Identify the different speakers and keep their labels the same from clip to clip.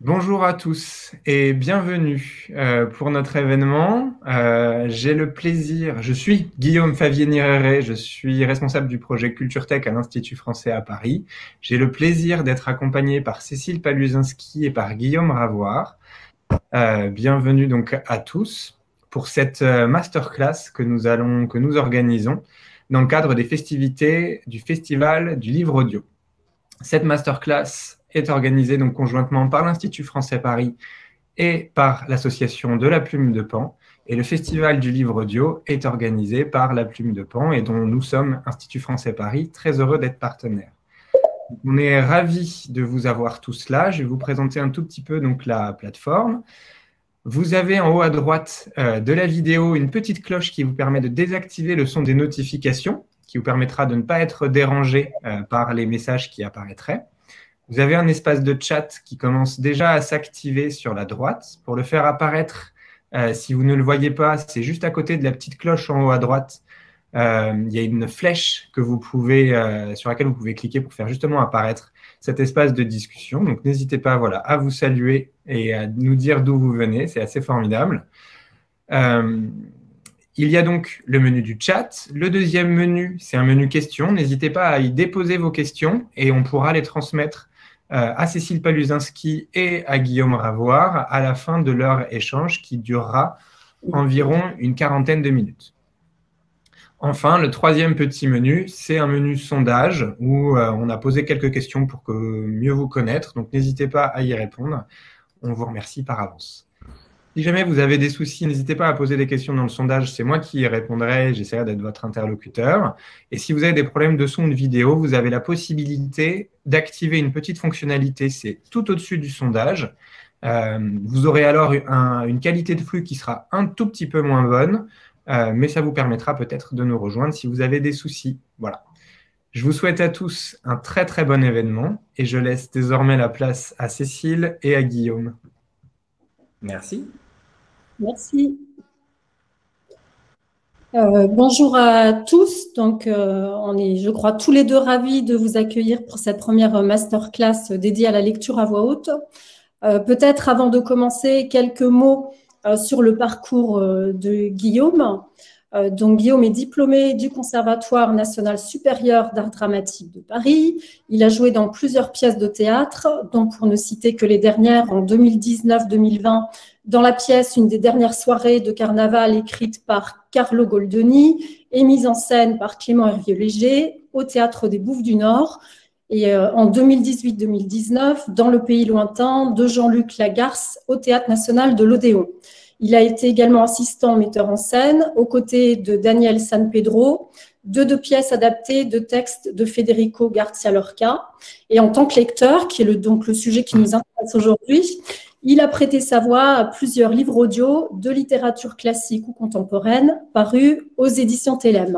Speaker 1: Bonjour à tous et bienvenue pour notre événement. J'ai le plaisir, je suis Guillaume Favier-Niréré, je suis responsable du projet Culture Tech à l'Institut français à Paris. J'ai le plaisir d'être accompagné par Cécile Paluzinski et par Guillaume Ravoire. Bienvenue donc à tous pour cette masterclass que nous organisons dans le cadre des festivités du Festival du Livre Audio. Cette masterclass est organisée donc conjointement par l'Institut français Paris et par l'association de la Plume de Pan. Et le Festival du Livre Audio est organisé par la Plume de Pan et dont nous sommes, Institut français Paris, très heureux d'être partenaires. On est ravis de vous avoir tous là. Je vais vous présenter un tout petit peu donc, la plateforme. Vous avez en haut à droite de la vidéo une petite cloche qui vous permet de désactiver le son des notifications, qui vous permettra de ne pas être dérangé par les messages qui apparaîtraient. Vous avez un espace de chat qui commence déjà à s'activer sur la droite. Pour le faire apparaître, si vous ne le voyez pas, c'est juste à côté de la petite cloche en haut à droite. Il y a une flèche que vous pouvez, sur laquelle vous pouvez cliquer pour faire justement apparaître cet espace de discussion. Donc, n'hésitez pas à vous saluer et à nous dire d'où vous venez. C'est assez formidable. Il y a donc le menu du chat. Le deuxième menu, c'est un menu questions. N'hésitez pas à y déposer vos questions et on pourra les transmettre à Cécile Paluzinski et à Guillaume Ravoire à la fin de leur échange qui durera environ une quarantaine de minutes. Enfin, le troisième petit menu, c'est un menu sondage où on a posé quelques questions pour mieux vous connaître. Donc, n'hésitez pas à y répondre. On vous remercie par avance. Si jamais vous avez des soucis, n'hésitez pas à poser des questions dans le sondage. C'est moi qui y répondrai. J'essaierai d'être votre interlocuteur. Et si vous avez des problèmes de son ou de vidéo, vous avez la possibilité d'activer une petite fonctionnalité. C'est tout au-dessus du sondage. Vous aurez alors une qualité de flux qui sera un tout petit peu moins bonne, mais ça vous permettra peut-être de nous rejoindre si vous avez des soucis. Voilà. Je vous souhaite à tous un très très bon événement et je laisse désormais la place à Cécile et à Guillaume.
Speaker 2: Merci.
Speaker 3: Merci. Bonjour à tous. Donc, on est, je crois, tous les deux ravis de vous accueillir pour cette première masterclass dédiée à la lecture à voix haute. Peut-être avant de commencer, quelques mots sur le parcours de Guillaume. Donc, Guillaume est diplômé du Conservatoire national supérieur d'art dramatique de Paris. Il a joué dans plusieurs pièces de théâtre, dont pour ne citer que les dernières en 2019-2020, dans la pièce Une des dernières soirées de carnaval écrite par Carlo Goldoni et mise en scène par Clément Hervieux-Léger au Théâtre des Bouffes du Nord. Et en 2018-2019, dans Le pays lointain de Jean-Luc Lagarce au Théâtre national de l'Odéon. Il a été également assistant metteur en scène aux côtés de Daniel San Pedro, de deux pièces adaptées de textes de Federico García Lorca. Et en tant que lecteur, qui est donc le sujet qui nous intéresse aujourd'hui, il a prêté sa voix à plusieurs livres audio de littérature classique ou contemporaine parus aux éditions Télème.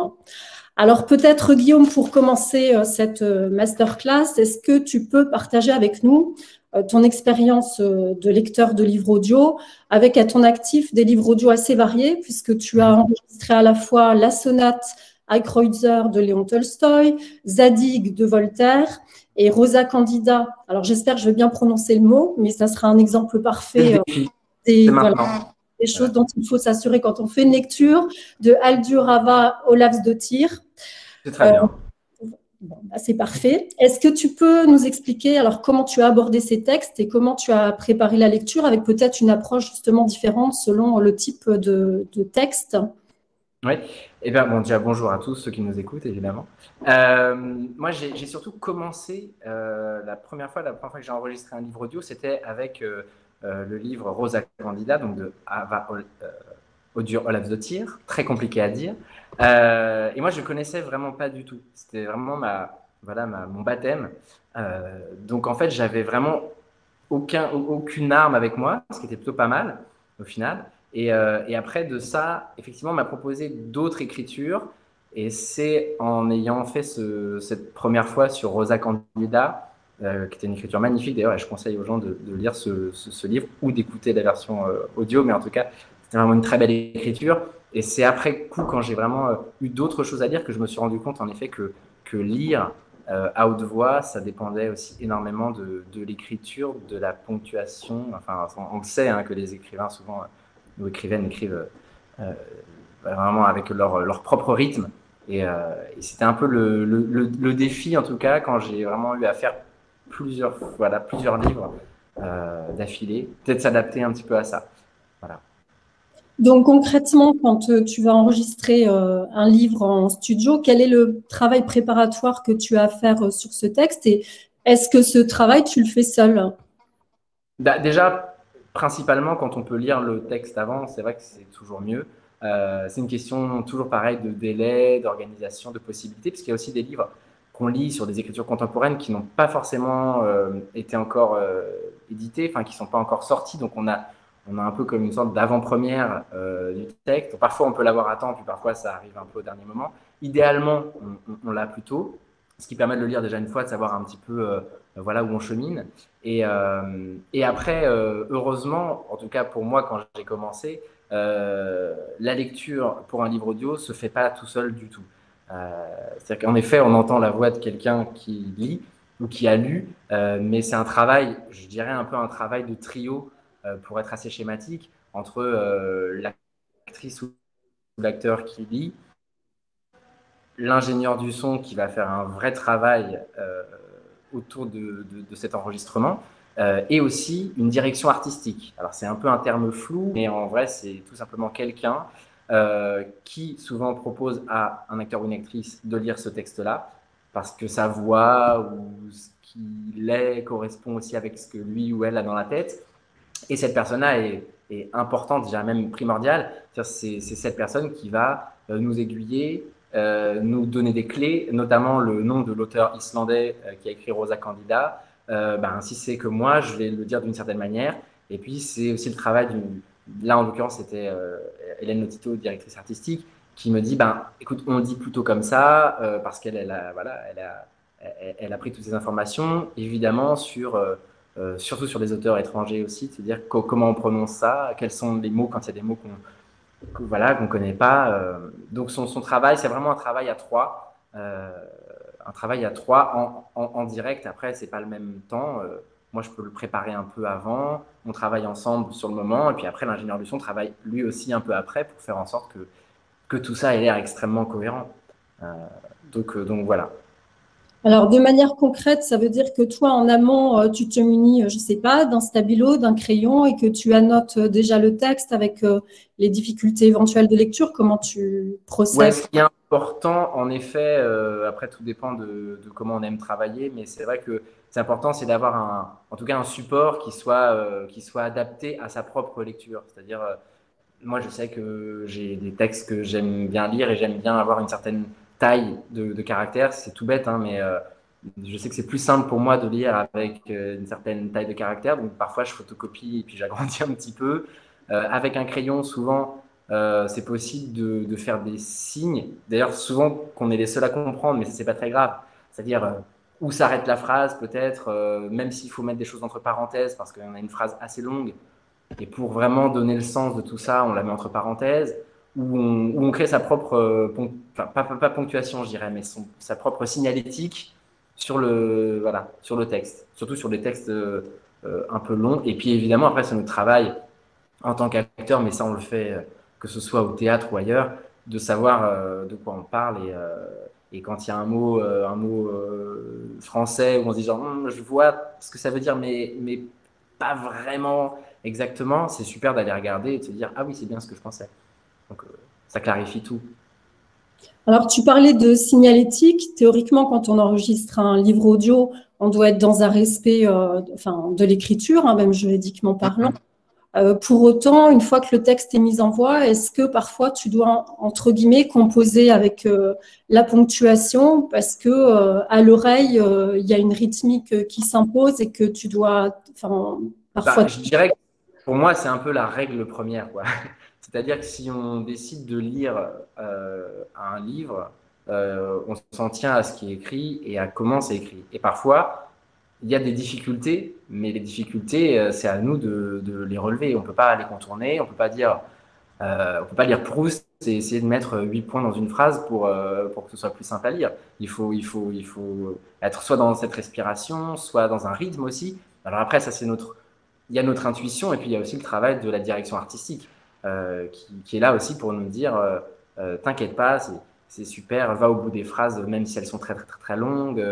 Speaker 3: Alors peut-être Guillaume, pour commencer cette masterclass, est-ce que tu peux partager avec nous ton expérience de lecteur de livres audio avec à ton actif des livres audio assez variés puisque tu as enregistré à la fois la sonate à Kreutzer de Léon Tolstoï, Zadig de Voltaire et Rosa Candida. Alors j'espère que je vais bien prononcer le mot, mais ça sera un exemple parfait des choses dont il faut s'assurer quand on fait une lecture, de Aldur Rava Olavsdottir.
Speaker 2: C'est très bien.
Speaker 3: Bon, bah c'est parfait. Est-ce que tu peux nous expliquer alors comment tu as abordé ces textes et comment tu as préparé la lecture avec peut-être une approche justement différente selon le type de texte?
Speaker 2: Oui, et bien bon, déjà bonjour à tous ceux qui nous écoutent évidemment. Moi j'ai surtout commencé la première fois que j'ai enregistré un livre audio, c'était avec le livre Rosa Candida, donc de Ava Odur Olavsdottir, très compliqué à dire. Et moi je ne connaissais vraiment pas du tout. C'était vraiment mon baptême. Donc en fait j'avais vraiment aucune arme avec moi, ce qui était plutôt pas mal au final. Et après de ça, effectivement, on m'a proposé d'autres écritures. Et c'est en ayant fait cette première fois sur Rosa Candida, qui était une écriture magnifique d'ailleurs, et je conseille aux gens de lire ce livre ou d'écouter la version audio, mais en tout cas, c'était vraiment une très belle écriture. Et c'est après coup, quand j'ai vraiment eu d'autres choses à lire, que je me suis rendu compte en effet que lire à haute voix, ça dépendait aussi énormément de l'écriture, de la ponctuation. Enfin, on le sait hein, que les écrivains souvent ou écrivaines écrivent vraiment avec leur propre rythme. Et c'était un peu le défi, en tout cas, quand j'ai vraiment eu à faire plusieurs livres d'affilée, peut-être s'adapter un petit peu à ça. Voilà.
Speaker 3: Donc concrètement, quand tu vas enregistrer un livre en studio, quel est le travail préparatoire que tu as à faire sur ce texte et est-ce que ce travail, tu le fais seul?
Speaker 2: Bah, déjà, principalement, quand on peut lire le texte avant, c'est vrai que c'est toujours mieux. C'est une question toujours pareil de délai, d'organisation, de possibilités, parce qu'il y a aussi des livres qu'on lit sur des écritures contemporaines qui n'ont pas forcément été encore édités, enfin qui ne sont pas encore sortis. Donc on a un peu comme une sorte d'avant-première du texte. Donc, parfois on peut l'avoir à temps, puis parfois ça arrive un peu au dernier moment. Idéalement, on l'a plus tôt, ce qui permet de le lire déjà une fois, de savoir un petit peu voilà où on chemine. Et après, heureusement, en tout cas pour moi quand j'ai commencé, la lecture pour un livre audio se fait pas tout seul du tout. C'est-à-dire qu'en effet, on entend la voix de quelqu'un qui lit ou qui a lu, mais c'est un travail, je dirais un peu un travail de trio pour être assez schématique, entre l'actrice ou l'acteur qui lit, l'ingénieur du son qui va faire un vrai travail autour de cet enregistrement, et aussi une direction artistique. Alors c'est un peu un terme flou, mais en vrai c'est tout simplement quelqu'un qui souvent propose à un acteur ou une actrice de lire ce texte-là, parce que sa voix ou ce qu'il est correspond aussi avec ce que lui ou elle a dans la tête. Et cette personne-là est importante, déjà même primordiale. C'est cette personne qui va nous aiguiller, nous donner des clés, notamment le nom de l'auteur islandais qui a écrit Rosa Candida. Si c'est que moi, je vais le dire d'une certaine manière. Et puis, c'est aussi le travail là, en l'occurrence, c'était Hélène Lotito, directrice artistique, qui me dit, écoute, on dit plutôt comme ça, parce qu'elle elle a pris toutes ces informations, évidemment, surtout sur les auteurs étrangers aussi, c'est-à-dire comment on prononce ça, quels sont les mots quand il y a des mots qu'on connaît pas. Donc son travail, c'est vraiment un travail à trois, en direct. Après, c'est pas le même temps. Moi, je peux le préparer un peu avant. On travaille ensemble sur le moment, et puis après, l'ingénieur du son travaille lui aussi un peu après pour faire en sorte que tout ça ait l'air extrêmement cohérent. Donc voilà.
Speaker 3: Alors, de manière concrète, ça veut dire que toi, en amont, tu te munis, je ne sais pas, d'un stabilo, d'un crayon et que tu annotes déjà le texte avec les difficultés éventuelles de lecture. Comment tu procèdes?
Speaker 2: Ouais, ce qui est important, en effet, après tout dépend de comment on aime travailler, mais c'est vrai que c'est important, c'est d'avoir en tout cas un support qui soit adapté à sa propre lecture. C'est-à-dire, moi, je sais que j'ai des textes que j'aime bien lire et j'aime bien avoir une certaine taille de caractère. C'est tout bête, hein, mais je sais que c'est plus simple pour moi de lire avec une certaine taille de caractère. Donc parfois, je photocopie et puis j'agrandis un petit peu. Avec un crayon, souvent, c'est possible de faire des signes. D'ailleurs, souvent qu'on est les seuls à comprendre, mais c'est pas très grave. C'est-à-dire où s'arrête la phrase, peut-être, même s'il faut mettre des choses entre parenthèses parce qu'on a une phrase assez longue. Et pour vraiment donner le sens de tout ça, on la met entre parenthèses, où on crée sa propre, pas ponctuation, je dirais, mais sa propre signalétique sur le texte, surtout sur des textes un peu longs. Et puis évidemment, après, c'est notre travail en tant qu'acteur, mais ça, on le fait que ce soit au théâtre ou ailleurs, de savoir de quoi on parle. Et quand il y a un mot français où on se dit genre, je vois ce que ça veut dire, mais pas vraiment exactement, c'est super d'aller regarder et de se dire, ah oui, c'est bien ce que je pensais. Donc, ça clarifie tout.
Speaker 3: Alors, tu parlais de signalétique. Théoriquement, quand on enregistre un livre audio, on doit être dans un respect de l'écriture, hein, même juridiquement parlant. Pour autant, une fois que le texte est mis en voix, est-ce que parfois tu dois, entre guillemets, composer avec la ponctuation parce que à l'oreille, il y a une rythmique qui s'impose et que tu dois, parfois…
Speaker 2: Je dirais que pour moi, c'est un peu la règle première, quoi. C'est-à-dire que si on décide de lire un livre, on s'en tient à ce qui est écrit et à comment c'est écrit. Et parfois, il y a des difficultés, mais les difficultés, c'est à nous de les relever. On ne peut pas les contourner, on peut pas lire Proust c'est essayer de mettre 8 points dans une phrase pour que ce soit plus simple à lire. Il faut être soit dans cette respiration, soit dans un rythme aussi. Alors après, ça c'est il y a notre intuition et puis il y a aussi le travail de la direction artistique qui est là aussi pour nous dire t'inquiète pas, c'est super, va au bout des phrases, même si elles sont très, très, très, très longues,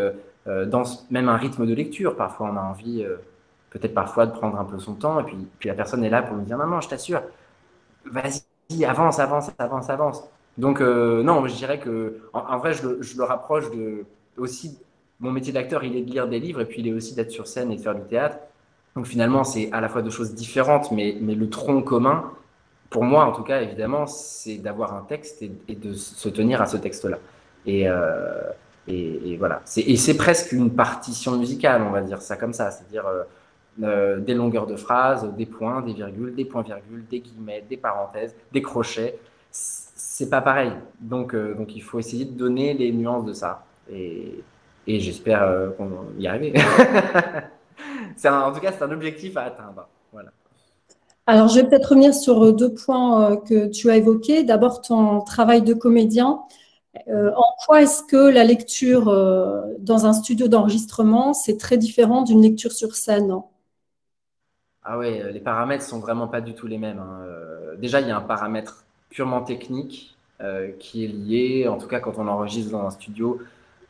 Speaker 2: dans même un rythme de lecture. Parfois, on a envie, peut-être parfois, de prendre un peu son temps, et puis la personne est là pour nous dire, non, non, je t'assure, vas-y, avance, avance, avance, avance. Donc, non, je dirais que, en vrai, je le rapproche aussi, mon métier d'acteur, il est de lire des livres, et puis il est aussi d'être sur scène et de faire du théâtre. Donc, finalement, c'est à la fois deux choses différentes, mais le tronc commun, pour moi, en tout cas, évidemment, c'est d'avoir un texte et de se tenir à ce texte-là. Et, et voilà. Et c'est presque une partition musicale, on va dire ça comme ça. C'est-à-dire des longueurs de phrases, des points, des virgules, des points-virgules, des guillemets, des parenthèses, des crochets. C'est pas pareil. Donc il faut essayer de donner les nuances de ça. Et j'espère qu'on y arrive. En tout cas, c'est un objectif à atteindre. Voilà.
Speaker 3: Alors, je vais peut-être revenir sur deux points que tu as évoqués. D'abord, ton travail de comédien. En quoi est-ce que la lecture dans un studio d'enregistrement, c'est très différent d'une lecture sur scène?
Speaker 2: Ah ouais, les paramètres sont vraiment pas du tout les mêmes, hein. Déjà, il y a un paramètre purement technique qui est lié, en tout cas quand on enregistre dans un studio,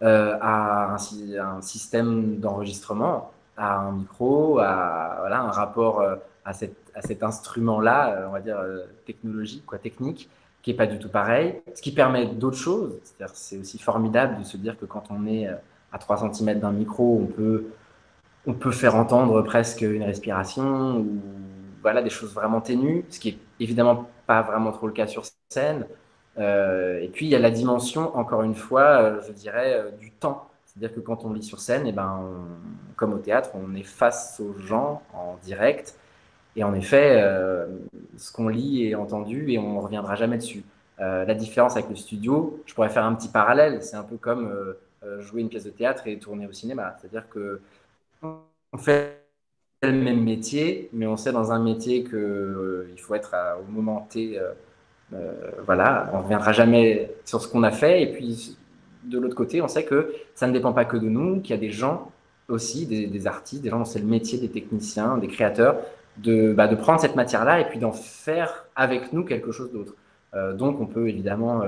Speaker 2: à un système d'enregistrement, à un micro, à voilà, un rapport à cet instrument-là, on va dire technologique, quoi, technique, qui est pas du tout pareil. Ce qui permet d'autres choses. C'est-à-dire, c'est aussi formidable de se dire que quand on est à 3 cm d'un micro, on peut faire entendre presque une respiration ou voilà, des choses vraiment ténues, ce qui est évidemment pas vraiment trop le cas sur scène. Et puis il y a la dimension, encore une fois, je dirais, du temps. C'est-à-dire que quand on lit sur scène, et ben, comme au théâtre, on est face aux gens en direct. Et en effet, ce qu'on lit est entendu et on ne reviendra jamais dessus. La différence avec le studio, je pourrais faire un petit parallèle. C'est un peu comme jouer une pièce de théâtre et tourner au cinéma. C'est-à-dire que on fait le même métier, mais on sait dans un métier qu'il il faut être au moment T. Voilà, on ne reviendra jamais sur ce qu'on a fait. Et puis, de l'autre côté, on sait que ça ne dépend pas que de nous, qu'il y a des gens aussi, des artistes, des gens dont c'est le métier, des techniciens, des créateurs, de prendre cette matière-là et puis d'en faire avec nous quelque chose d'autre. Donc, on peut évidemment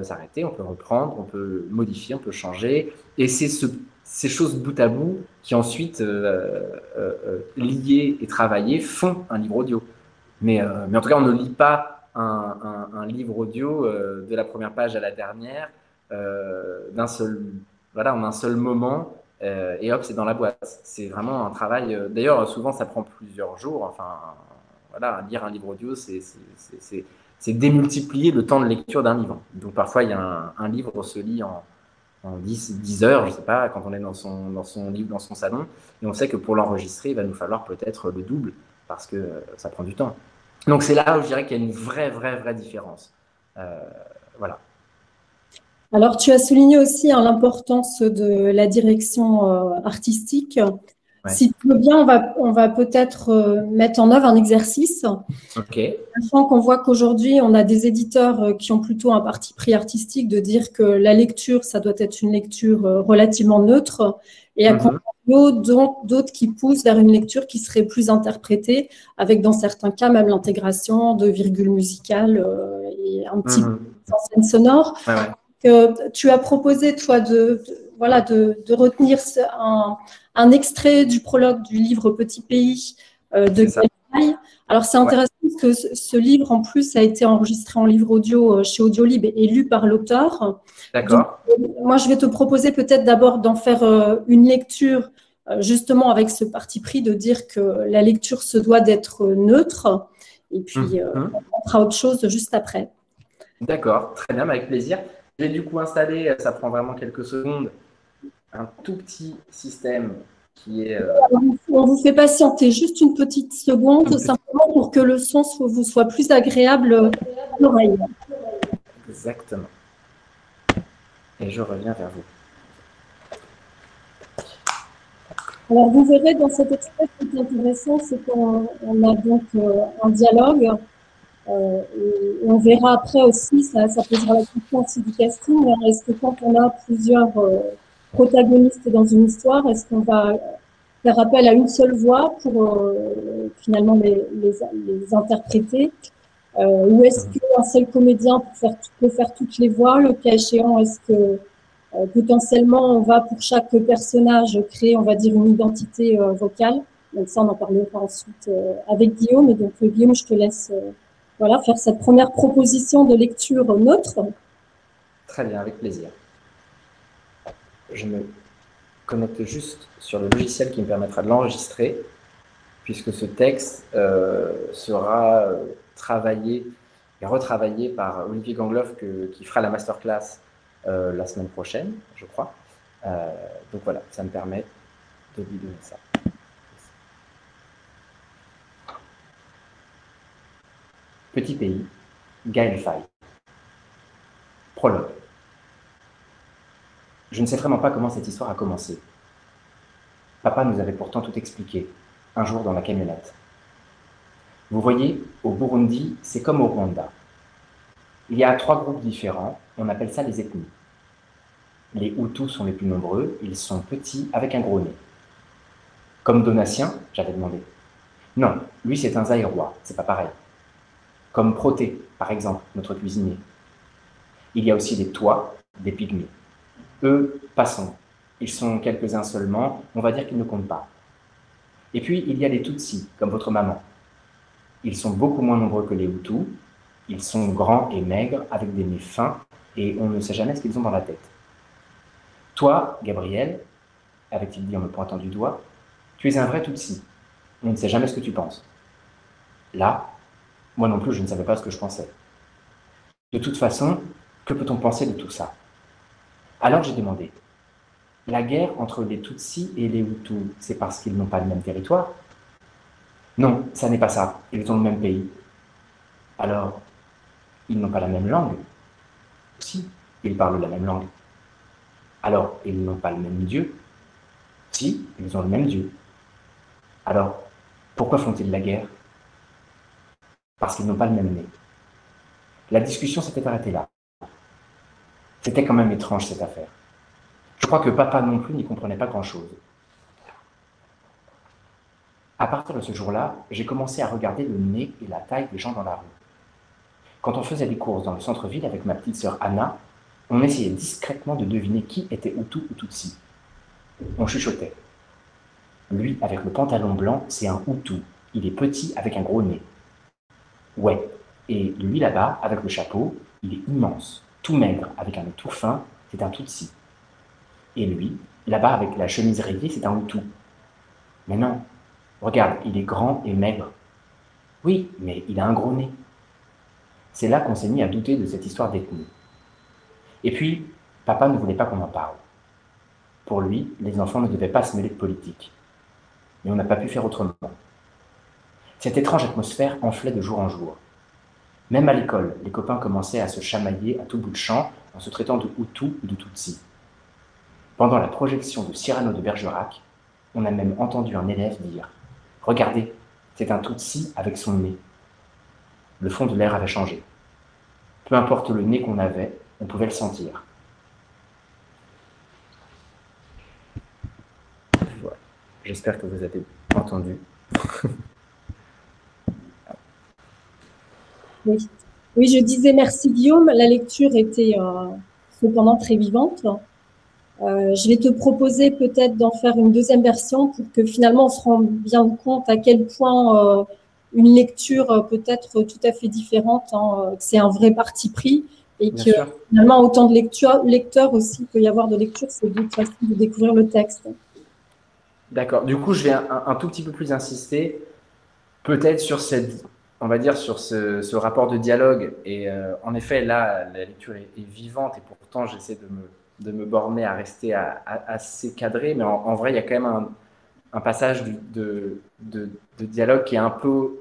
Speaker 2: s'arrêter, on peut reprendre, on peut modifier, on peut changer. Et c'est ces choses bout à bout qui ensuite, liées et travaillées, font un livre audio. Mais en tout cas, on ne lit pas un livre audio de la première page à la dernière voilà, en un seul moment et hop, c'est dans la boîte. C'est vraiment un travail. D'ailleurs, souvent, ça prend plusieurs jours. Enfin, voilà, lire un livre audio, c'est démultiplier le temps de lecture d'un livre. Donc, parfois, il y a un livre se lit en 10 heures, je ne sais pas, quand on est dans son livre, dans son salon. Et on sait que pour l'enregistrer, il va nous falloir peut-être le double parce que ça prend du temps. Donc, c'est là où je dirais qu'il y a une vraie, vraie, vraie différence. Voilà.
Speaker 3: Alors, tu as souligné aussi l'importance de la direction artistique.
Speaker 2: Ouais.
Speaker 3: Si tu veux bien, on va peut-être mettre en œuvre un exercice.
Speaker 2: Ok.
Speaker 3: Sachant qu'on voit qu'aujourd'hui, on a des éditeurs qui ont plutôt un parti pris artistique de dire que la lecture, ça doit être une lecture relativement neutre, et à contrario, d'autres qui poussent vers une lecture qui serait plus interprétée, avec dans certains cas même l'intégration de virgules musicales et un petit peu en scène sonore.
Speaker 2: Ouais, ouais.
Speaker 3: Tu as proposé, toi, de retenir un extrait du prologue du livre Petit Pays de Gaël. Alors, c'est intéressant parce que ce livre, en plus, a été enregistré en livre audio chez Audiolib et lu par l'auteur.
Speaker 2: D'accord.
Speaker 3: Moi, je vais te proposer peut-être d'abord d'en faire une lecture, justement avec ce parti pris de dire que la lecture se doit d'être neutre. Et puis, on fera autre chose juste après.
Speaker 2: D'accord, très bien, avec plaisir. J'ai du coup installé, ça prend vraiment quelques secondes, un tout petit système qui est…
Speaker 3: On vous fait patienter juste une petite seconde, simplement pour que le son vous soit plus agréable à l'oreille.
Speaker 2: Exactement. Et je reviens vers vous.
Speaker 3: Alors, vous verrez dans cet extrait, ce qui est intéressant, c'est qu'on a donc un dialogue Et on verra après aussi, ça posera la question aussi du casting. Hein. Est-ce que quand on a plusieurs protagonistes dans une histoire, est-ce qu'on va faire appel à une seule voix pour finalement les interpréter ou est-ce qu'un seul comédien peut faire toutes les voix? Le cas échéant, est-ce que potentiellement on va pour chaque personnage créer, on va dire, une identité vocale? Donc ça, on en parlera ensuite avec Guillaume. Et donc Guillaume, je te laisse voilà, faire cette première proposition de lecture neutre.
Speaker 2: Très bien, avec plaisir. Je me connecte juste sur le logiciel qui me permettra de l'enregistrer, puisque ce texte sera travaillé et retravaillé par Olivier Gangloff qui fera la masterclass la semaine prochaine, je crois. Donc voilà, ça me permet de lui donner ça. Petit pays, Gaël Faye. Prologue. Je ne sais vraiment pas comment cette histoire a commencé. Papa nous avait pourtant tout expliqué, un jour dans la camionnette. Vous voyez, au Burundi, c'est comme au Rwanda. Il y a 3 groupes différents, on appelle ça les ethnies. Les Hutus sont les plus nombreux, ils sont petits avec un gros nez. Comme Donatien, j'avais demandé. Non, lui c'est un Zaïrois, c'est pas pareil. Comme Proté, par exemple, notre cuisinier. Il y a aussi les Tois, des pygmées. Eux, passons. Ils sont quelques-uns seulement, on va dire qu'ils ne comptent pas. Et puis, il y a les Tutsis, comme votre maman. Ils sont beaucoup moins nombreux que les Hutus. Ils sont grands et maigres, avec des nez fins, et on ne sait jamais ce qu'ils ont dans la tête. Toi, Gabriel, avait-il dit en me pointant du doigt, tu es un vrai Tutsi. On ne sait jamais ce que tu penses. Là, moi non plus, je ne savais pas ce que je pensais. De toute façon, que peut-on penser de tout ça? Alors j'ai demandé, la guerre entre les Tutsis et les Hutus, c'est parce qu'ils n'ont pas le même territoire? Non, ça n'est pas ça. Ils ont le même pays. Alors, ils n'ont pas la même langue? Si, ils parlent la même langue. Alors, ils n'ont pas le même Dieu? Si, ils ont le même Dieu. Alors, pourquoi font-ils la guerre? Parce qu'ils n'ont pas le même nez. La discussion s'était arrêtée là. C'était quand même étrange cette affaire. Je crois que papa non plus n'y comprenait pas grand-chose. À partir de ce jour-là, j'ai commencé à regarder le nez et la taille des gens dans la rue. Quand on faisait des courses dans le centre-ville avec ma petite sœur Anna, on essayait discrètement de deviner qui était Hutu ou Tutsi. On chuchotait. Lui, avec le pantalon blanc, c'est un Hutu. Il est petit avec un gros nez. Ouais. Et lui là-bas, avec le chapeau, il est immense, tout maigre, avec un nez tout fin, c'est un Tutsi. Et lui, là-bas, avec la chemise rayée, c'est un Hutu. Mais non, regarde, il est grand et maigre. Oui, mais il a un gros nez. C'est là qu'on s'est mis à douter de cette histoire d'ethnie. Et puis, papa ne voulait pas qu'on en parle. Pour lui, les enfants ne devaient pas se mêler de politique. Mais on n'a pas pu faire autrement. Cette étrange atmosphère enflait de jour en jour. Même à l'école, les copains commençaient à se chamailler à tout bout de champ en se traitant de Hutu ou de Tutsi. Pendant la projection de Cyrano de Bergerac, on a même entendu un élève dire « Regardez, c'est un Tutsi avec son nez ». Le fond de l'air avait changé. Peu importe le nez qu'on avait, on pouvait le sentir. Voilà. J'espère que vous avez entendu.
Speaker 3: Oui. Oui, je disais merci Guillaume. La lecture était cependant très vivante. Je vais te proposer peut-être d'en faire une deuxième version pour que finalement on se rende bien compte à quel point une lecture peut être tout à fait différente, hein, que c'est un vrai parti pris et
Speaker 2: Bien
Speaker 3: que
Speaker 2: sûr.
Speaker 3: finalement autant de lecteurs aussi peut y avoir de lecture, c'est d'autres façons de découvrir le texte.
Speaker 2: D'accord. Du coup, je vais un tout petit peu plus insister, peut-être sur cette, on va dire sur ce rapport de dialogue. Et en effet, là, la lecture est vivante et pourtant, j'essaie de me borner à rester assez cadré. Mais en vrai, il y a quand même un passage de dialogue qui est un peu,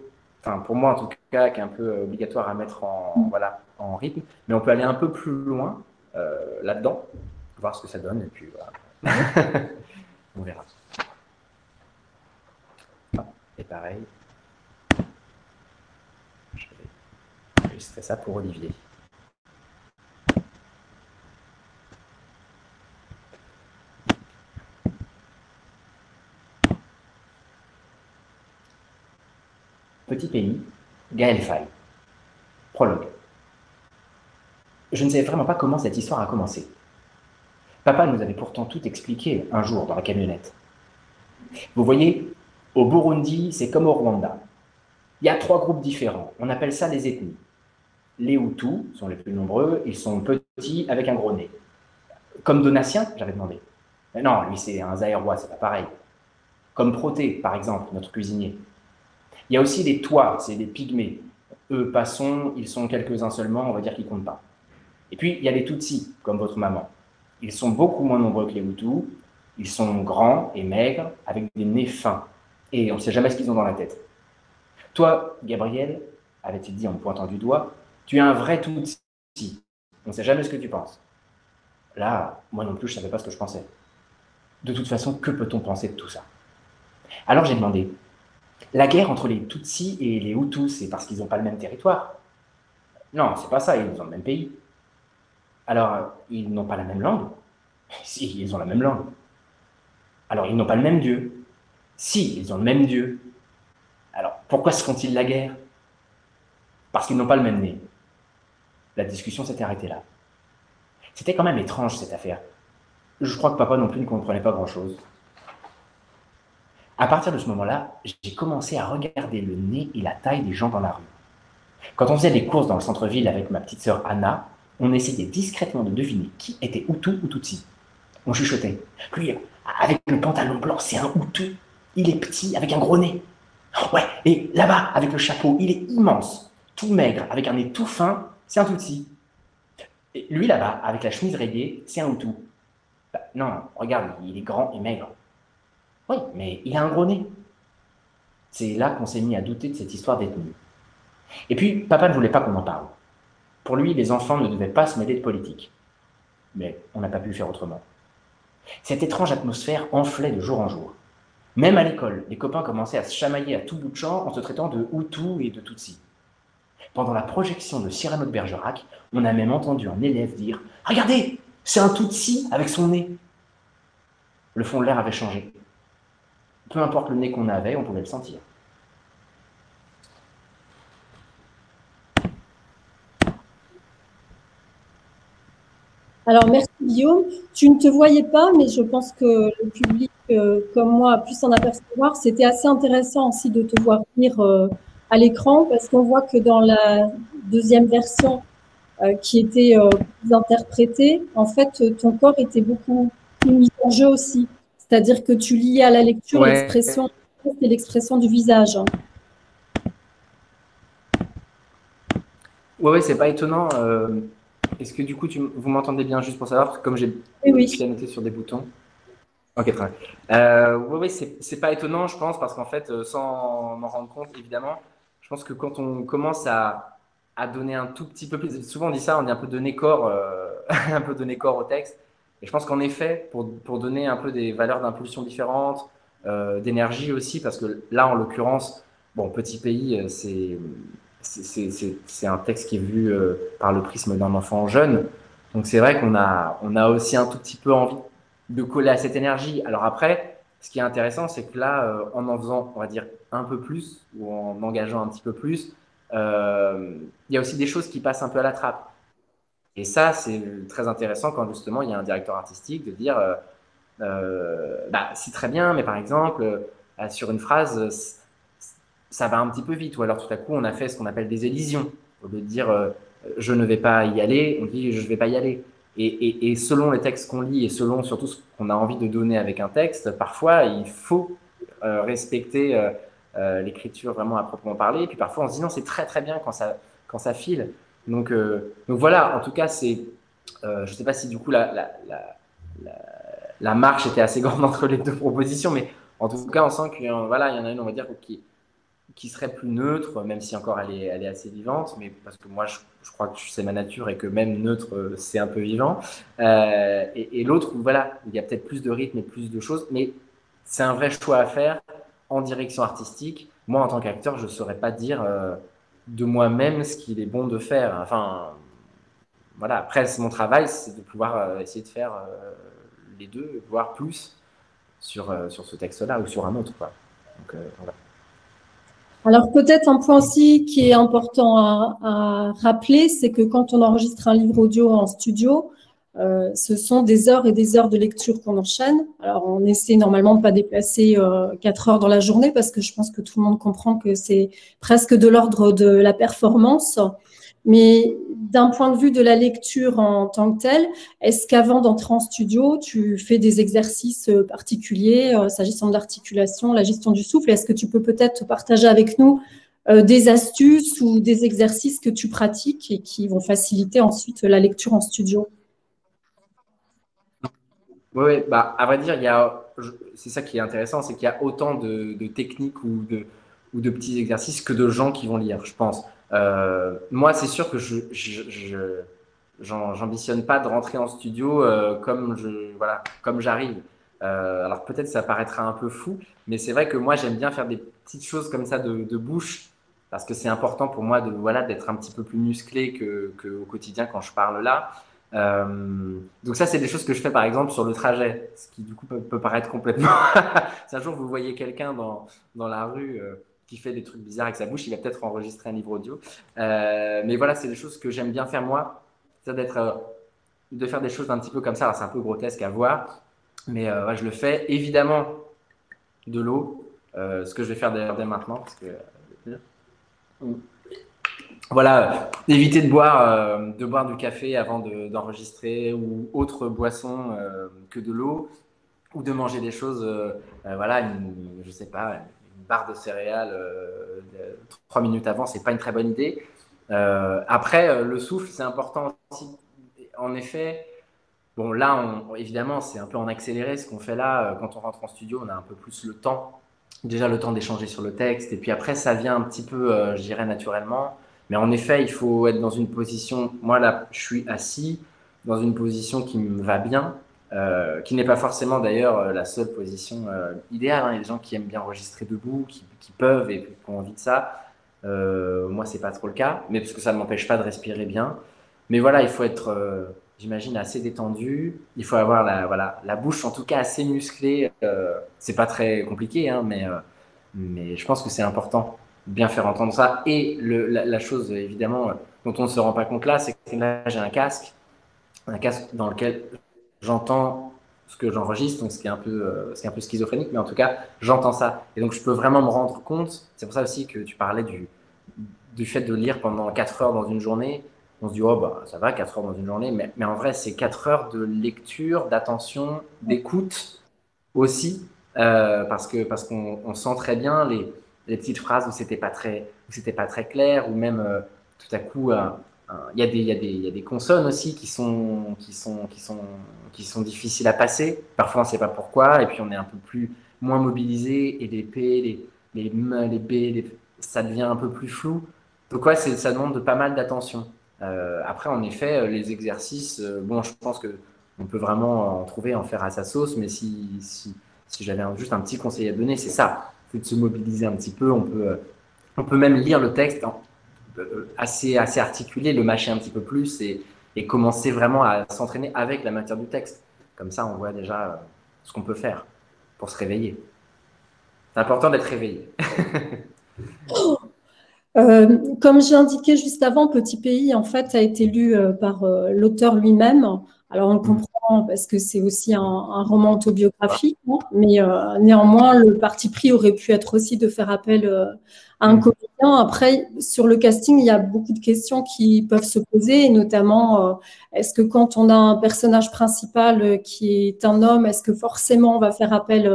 Speaker 2: enfin pour moi en tout cas, qui est un peu obligatoire à mettre voilà, en rythme. Mais on peut aller un peu plus loin là-dedans, voir ce que ça donne et puis voilà. On verra. Et pareil. j'enregistrerai ça pour Olivier. Petit pays, Gaël Faye. Prologue. Je ne savais vraiment pas comment cette histoire a commencé. Papa nous avait pourtant tout expliqué un jour dans la camionnette. Vous voyez, au Burundi, c'est comme au Rwanda. Il y a 3 groupes différents. On appelle ça les ethnies. Les Hutus sont les plus nombreux. Ils sont petits avec un gros nez. Comme Donatien, j'avais demandé. Mais non, lui, c'est un Zaïrois, c'est pas pareil. Comme Proté, par exemple, notre cuisinier. Il y a aussi les Tois, c'est les Pygmées. Eux, passons, ils sont quelques-uns seulement, on va dire qu'ils comptent pas. Et puis, il y a les Tutsis, comme votre maman. Ils sont beaucoup moins nombreux que les Hutus. Ils sont grands et maigres, avec des nez fins. Et on ne sait jamais ce qu'ils ont dans la tête. Toi, Gabriel, avait-il dit en me pointant du doigt, tu es un vrai Tutsi. On ne sait jamais ce que tu penses. Là, moi non plus, je ne savais pas ce que je pensais. De toute façon, que peut-on penser de tout ça? Alors j'ai demandé, la guerre entre les Tutsis et les Hutus, c'est parce qu'ils n'ont pas le même territoire? Non, c'est pas ça, ils ont le même pays. Alors, ils n'ont pas la même langue? Si, ils ont la même langue. Alors, ils n'ont pas le même Dieu? Si, ils ont le même Dieu. Alors, pourquoi se font-ils la guerre? Parce qu'ils n'ont pas le même nez. La discussion s'était arrêtée là. C'était quand même étrange, cette affaire. Je crois que papa non plus ne comprenait pas grand-chose. À partir de ce moment-là, j'ai commencé à regarder le nez et la taille des gens dans la rue. Quand on faisait des courses dans le centre-ville avec ma petite sœur Anna, on essayait discrètement de deviner qui était Hutu ou Tutsi. On chuchotait. Lui, avec le pantalon blanc, c'est un Hutu. Il est petit, avec un gros nez. Ouais, et là-bas, avec le chapeau, il est immense, tout maigre, avec un nez tout fin, c'est un Tutsi. Et lui, là-bas, avec la chemise rayée, c'est un Hutu. Bah, non, regarde, il est grand et maigre. Oui, mais il a un gros nez. C'est là qu'on s'est mis à douter de cette histoire d'ethnie. Et puis, papa ne voulait pas qu'on en parle. Pour lui, les enfants ne devaient pas se mêler de politique. Mais on n'a pas pu faire autrement. Cette étrange atmosphère enflait de jour en jour. Même à l'école, les copains commençaient à se chamailler à tout bout de champ en se traitant de Hutu et de Tutsi. Pendant la projection de Cyrano de Bergerac, on a même entendu un élève dire « Regardez, c'est un Tutsi avec son nez !» Le fond de l'air avait changé. Peu importe le nez qu'on avait, on pouvait le sentir.
Speaker 3: Alors, merci Guillaume. Tu ne te voyais pas, mais je pense que le public, comme moi, a pu s'en apercevoir. C'était assez intéressant aussi de te voir lire à l'écran, parce qu'on voit que dans la deuxième version qui était plus interprétée, en fait, ton corps était beaucoup plus mis en jeu aussi. C'est-à-dire que tu liais à la lecture l'expression et l'expression du visage.
Speaker 2: Ouais, c'est pas étonnant. Est-ce que du coup, vous m'entendez bien juste pour savoir, parce que comme j'ai pianoté sur des boutons. Ok, très bien. Oui, c'est pas étonnant, je pense, parce qu'en fait, sans m'en rendre compte, évidemment, je pense que quand on commence à donner un tout petit peu plus, souvent on dit ça, on dit un peu donner corps, un peu donner corps au texte. Et je pense qu'en effet, pour donner un peu des valeurs d'impulsion différentes, d'énergie aussi, parce que là, en l'occurrence, bon, Petit Pays, c'est un texte qui est vu par le prisme d'un enfant jeune. Donc c'est vrai qu'on a aussi un tout petit peu envie de coller à cette énergie. Alors après, ce qui est intéressant, c'est que là, en faisant, on va dire, un peu plus, ou en engageant un petit peu plus, il y a aussi des choses qui passent un peu à la trappe. Et ça, c'est très intéressant quand justement il y a un directeur artistique de dire, bah, c'est très bien, mais par exemple, sur une phrase, ça va un petit peu vite. Ou alors tout à coup, on a fait ce qu'on appelle des élisions. Au lieu de dire je ne vais pas y aller, on dit je ne vais pas y aller. Et selon les textes qu'on lit et selon surtout ce qu'on a envie de donner avec un texte, parfois il faut respecter l'écriture vraiment à proprement parler. Et puis parfois on se dit non, c'est très très bien quand ça file. Donc voilà, en tout cas, je ne sais pas si du coup la marche était assez grande entre les deux propositions, mais en tout cas, on sent qu'il voilà, il y en a une, on va dire, qui serait plus neutre, même si encore elle est assez vivante, mais parce que moi, je crois que c'est ma nature et que même neutre, c'est un peu vivant. Et l'autre, voilà, il y a peut-être plus de rythme et plus de choses, mais c'est un vrai choix à faire en direction artistique. Moi, en tant qu'acteur, je ne saurais pas dire de moi-même ce qu'il est bon de faire. Enfin, voilà. Après, mon travail, c'est de pouvoir essayer de faire les deux, voire plus sur ce texte-là ou sur un autre, quoi. Donc, voilà.
Speaker 3: Alors peut-être un point aussi qui est important à rappeler, c'est que quand on enregistre un livre audio en studio, ce sont des heures et des heures de lecture qu'on enchaîne. Alors on essaie normalement de ne pas dépasser 4 heures dans la journée parce que je pense que tout le monde comprend que c'est presque de l'ordre de la performance. Mais d'un point de vue de la lecture en tant que telle, est-ce qu'avant d'entrer en studio, tu fais des exercices particuliers s'agissant de l'articulation, la gestion du souffle? Est-ce que tu peux peut-être partager avec nous des astuces ou des exercices que tu pratiques et qui vont faciliter ensuite la lecture en studio?
Speaker 2: Oui, bah, à vrai dire, c'est ça qui est intéressant, c'est qu'il y a autant de techniques ou de petits exercices que de gens qui vont lire, je pense. Moi, c'est sûr que j'ambitionne pas de rentrer en studio voilà, comme j'arrive. Alors peut-être ça paraîtra un peu fou, mais c'est vrai que moi j'aime bien faire des petites choses comme ça de bouche, parce que c'est important pour moi voilà, d'être un petit peu plus musclé que au quotidien quand je parle là. Donc ça, c'est des choses que je fais par exemple sur le trajet, ce qui du coup peut paraître complètement... Si un jour vous voyez quelqu'un dans la rue qui fait des trucs bizarres avec sa bouche, il va peut-être enregistrer un livre audio. Mais voilà, c'est des choses que j'aime bien faire moi, c'est de faire des choses un petit peu comme ça. Alors, c'est un peu grotesque à voir, mais ouais, je le fais. Évidemment, de l'eau, ce que je vais faire d'ailleurs dès maintenant, parce que voilà, éviter de boire du café avant d'enregistrer ou autre boisson que de l'eau, ou de manger des choses, voilà, je sais pas, une barre de céréales 3 minutes avant, c'est pas une très bonne idée. Après, le souffle, c'est important aussi. En effet, bon, là, évidemment, c'est un peu en accéléré ce qu'on fait là. Quand on rentre en studio, on a un peu plus le temps. Déjà, le temps d'échanger sur le texte. Et puis après, ça vient un petit peu, je dirais, naturellement. Mais en effet, il faut être dans une position. Moi, là, je suis assis dans une position qui me va bien, qui n'est pas forcément d'ailleurs la seule position idéale, hein. Il y a des gens qui aiment bien enregistrer debout, qui peuvent et qui ont envie de ça. Moi, c'est pas trop le cas, mais parce que ça ne m'empêche pas de respirer bien. Mais voilà, il faut être, j'imagine, assez détendu. Il faut avoir voilà, la bouche, en tout cas, assez musclée. C'est pas très compliqué, hein, mais je pense que c'est important de bien faire entendre ça. Et la chose, évidemment, dont on ne se rend pas compte là, c'est que là, j'ai un casque dans lequel j'entends ce que j'enregistre, donc ce qui est un peu schizophrénique, mais en tout cas, j'entends ça. Et donc, je peux vraiment me rendre compte. C'est pour ça aussi que tu parlais du fait de lire pendant 4 heures dans une journée. On se dit, oh, bah, ça va, 4 heures dans une journée. Mais en vrai, c'est 4 heures de lecture, d'attention, d'écoute aussi, parce qu'on sent très bien les petites phrases où c'était pas très clair, ou même tout à coup, il y a des consonnes aussi qui sont difficiles à passer. Parfois, on ne sait pas pourquoi, et puis on est un peu moins mobilisé, et les P, les M, les B, ça devient un peu plus flou. Donc ouais, ça demande pas mal d'attention. Après, en effet, les exercices, bon, je pense que on peut vraiment en faire à sa sauce, mais si j'avais juste un petit conseil à donner, c'est ça. C'est de se mobiliser un petit peu. On peut même lire le texte assez articulé, le mâcher un petit peu plus et commencer vraiment à s'entraîner avec la matière du texte. Comme ça, on voit déjà ce qu'on peut faire pour se réveiller. C'est important d'être réveillé.
Speaker 3: Comme j'ai indiqué juste avant, Petit Pays, en fait, a été lu par l'auteur lui-même. Alors, on le comprend parce que c'est aussi un roman autobiographique, hein, mais néanmoins, le parti pris aurait pu être aussi de faire appel à un comédien. Après, sur le casting, il y a beaucoup de questions qui peuvent se poser, et notamment, est-ce que quand on a un personnage principal qui est un homme, est-ce que forcément on va faire appel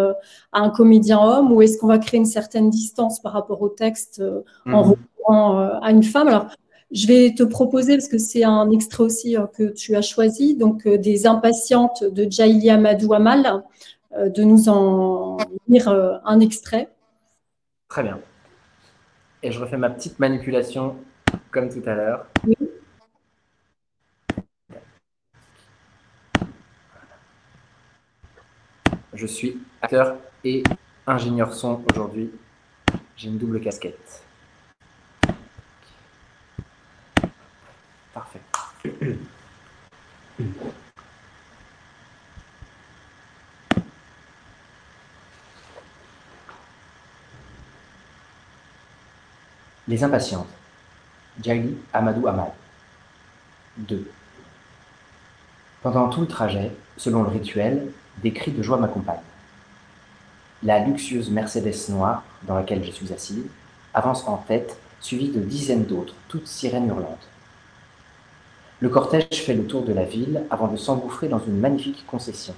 Speaker 3: à un comédien homme, ou est-ce qu'on va créer une certaine distance par rapport au texte en recourant à une femme? Alors, je vais te proposer, parce que c'est un extrait aussi que tu as choisi, donc des Impatientes de Djaïlia Madou Amal, de nous en lire un extrait.
Speaker 2: Très bien. Et je refais ma petite manipulation comme tout à l'heure.
Speaker 3: Oui.
Speaker 2: Je suis acteur et ingénieur son aujourd'hui. J'ai une double casquette. Parfait. Les impatientes. Djali Amadou Ahmad. 2. Pendant tout le trajet, selon le rituel, des cris de joie m'accompagnent. La luxueuse Mercedes noire, dans laquelle je suis assise, avance en tête, suivie de dizaines d'autres, toutes sirènes hurlantes. Le cortège fait le tour de la ville avant de s'engouffrer dans une magnifique concession,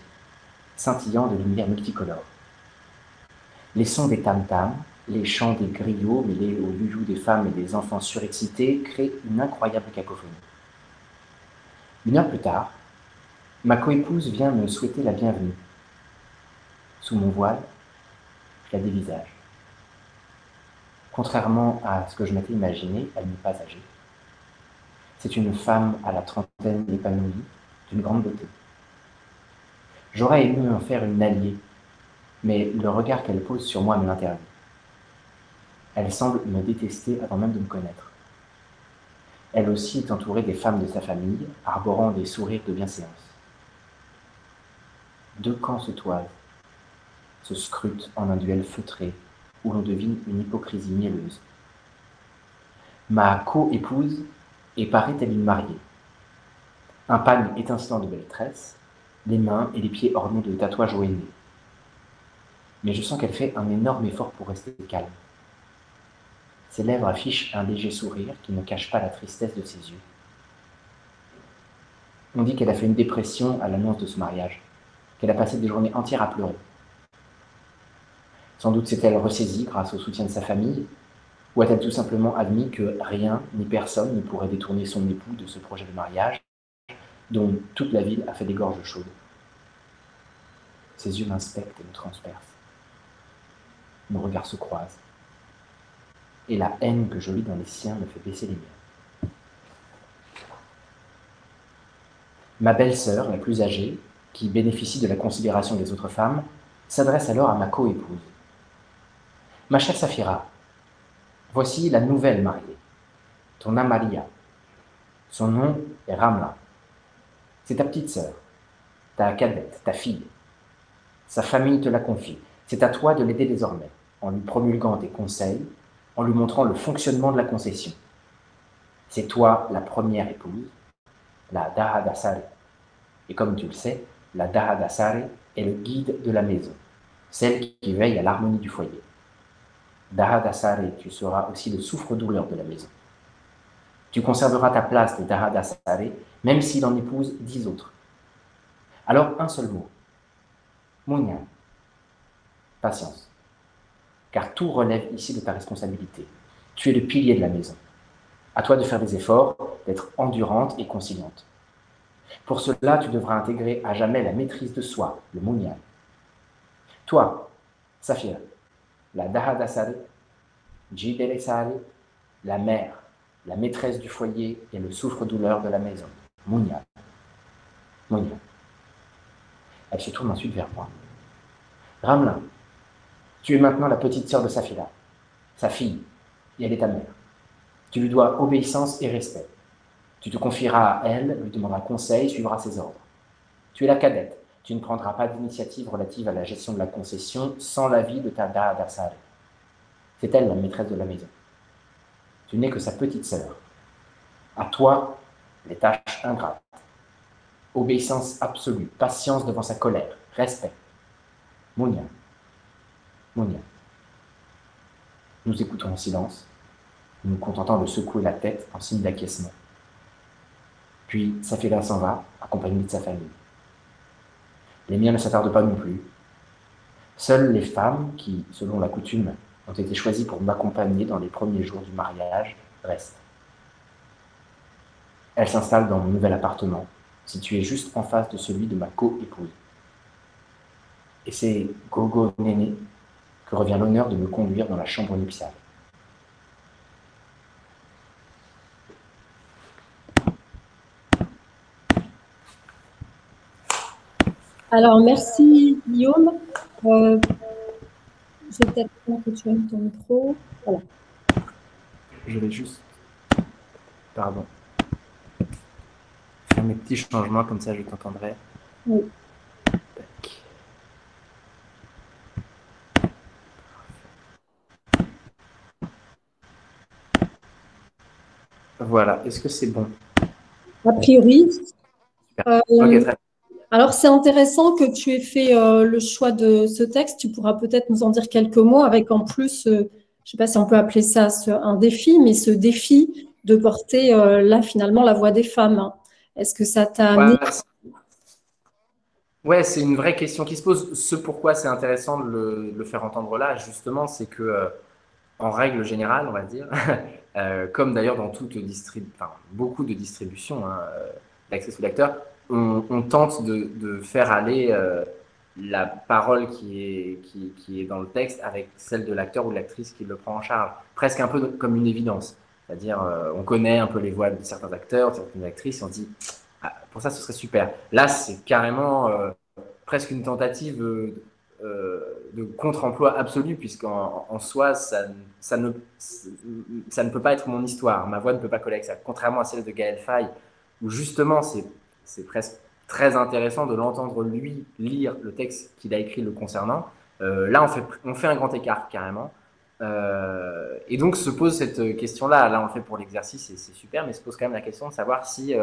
Speaker 2: scintillant de lumière multicolore. Les sons des tam-tams, les chants des griots mêlés aux youyou des femmes et des enfants surexcités créent une incroyable cacophonie. 1 heure plus tard, ma coépouse vient me souhaiter la bienvenue. Sous mon voile, je la dévisage. Contrairement à ce que je m'étais imaginé, elle n'est pas âgée. C'est une femme à la trentaine épanouie, d'une grande beauté. J'aurais aimé en faire une alliée, mais le regard qu'elle pose sur moi me l'interdit. Elle semble me détester avant même de me connaître. Elle aussi est entourée des femmes de sa famille, arborant des sourires de bienséance. 2 camps se toisent, se scrutent en un duel feutré, où l'on devine une hypocrisie mielleuse. Ma co-épouse est parée telle une mariée. Un pagne étincelant de belles tresses, les mains et les pieds ornés de tatouages au henné. Mais je sens qu'elle fait un énorme effort pour rester calme. Ses lèvres affichent un léger sourire qui ne cache pas la tristesse de ses yeux. On dit qu'elle a fait une dépression à l'annonce de ce mariage, qu'elle a passé des journées entières à pleurer. Sans doute s'est-elle ressaisie grâce au soutien de sa famille, ou a-t-elle tout simplement admis que rien ni personne ne pourrait détourner son époux de ce projet de mariage, dont toute la ville a fait des gorges chaudes. Ses yeux m'inspectent et me transpercent. Nos regards se croisent. Et la haine que je lis dans les siens me fait baisser les miens. Ma belle-sœur, la plus âgée, qui bénéficie de la considération des autres femmes, s'adresse alors à ma co-épouse. « Ma chère Safira, voici la nouvelle mariée, ton Amalia. Son nom est Ramla. C'est ta petite sœur, ta cadette, ta fille. Sa famille te la confie. C'est à toi de l'aider désormais, en lui promulguant tes conseils, en lui montrant le fonctionnement de la concession. C'est toi la première épouse, la Daha Dasare. Et comme tu le sais, la Daha Dasare est le guide de la maison, celle qui veille à l'harmonie du foyer. Daha Dasare, tu seras aussi le souffre-douleur de la maison. Tu conserveras ta place de Daha Dasare, même s'il en épouse 10 autres. Alors, un seul mot. Mounia. Patience. Car tout relève ici de ta responsabilité. Tu es le pilier de la maison. À toi de faire des efforts, d'être endurante et conciliante. Pour cela, tu devras intégrer à jamais la maîtrise de soi, le Mounia. Toi, Safia, la Daha Dasare, Jibere Sare, la mère, la maîtresse du foyer et le souffre-douleur de la maison. Mounia. Mounia. Elle se tourne ensuite vers moi. Ramla, tu es maintenant la petite sœur de Safira, sa fille, et elle est ta mère. Tu lui dois obéissance et respect. Tu te confieras à elle, lui demanderas conseil, suivras ses ordres. Tu es la cadette, tu ne prendras pas d'initiative relative à la gestion de la concession sans l'avis de ta Daha Dasare. C'est elle la maîtresse de la maison. Tu n'es que sa petite sœur. À toi, les tâches ingrates. Obéissance absolue, patience devant sa colère, respect. Mounia. Mounia. Nous écoutons en silence, nous nous contentant de secouer la tête en signe d'acquiescement. Puis Safira s'en va, accompagnée de sa famille. Les miens ne s'attardent pas non plus. Seules les femmes qui, selon la coutume, ont été choisies pour m'accompagner dans les premiers jours du mariage restent. Elles s'installent dans mon nouvel appartement, situé juste en face de celui de ma co-épouse. Et c'est Gogo Néné que revient l'honneur de me conduire dans la chambre nuptiale.
Speaker 3: Alors, merci Guillaume. Je vais peut-être prendre que tu as mis ton micro. Voilà.
Speaker 2: Je vais juste... Pardon. faire mes petits changements, comme ça je t'entendrai.
Speaker 3: Oui.
Speaker 2: Voilà, est-ce que c'est bon?
Speaker 3: A priori.
Speaker 2: Ok, très
Speaker 3: Alors, c'est intéressant que tu aies fait le choix de ce texte. Tu pourras peut-être nous en dire quelques mots avec en plus, je ne sais pas si on peut appeler ça un défi, mais ce défi de porter là finalement la voix des femmes. Est-ce que ça t'a amené?
Speaker 2: Ouais, c'est une vraie question qui se pose. Ce pourquoi c'est intéressant de le faire entendre là, justement, c'est que, en règle générale, on va dire, comme d'ailleurs dans enfin, beaucoup de distributions d'accès sous lecteur, on tente de faire aller la parole qui est dans le texte avec celle de l'acteur ou de l'actrice qui le prend en charge, presque un peu comme une évidence. C'est-à-dire, on connaît un peu les voix de certains acteurs, de certaines actrices, et on dit, ah, pour ça, ce serait super. Là, c'est carrément presque une tentative de contre-emploi absolu, puisqu'en soi, ça ne peut pas être mon histoire. Ma voix ne peut pas coller avec ça. Contrairement à celle de Gaël Faye, où justement, c'est presque très intéressant de l'entendre lui lire le texte qu'il a écrit le concernant. Là, on fait un grand écart carrément. Et donc se pose cette question-là. Là, on le fait pour l'exercice et c'est super, mais se pose quand même la question de savoir si,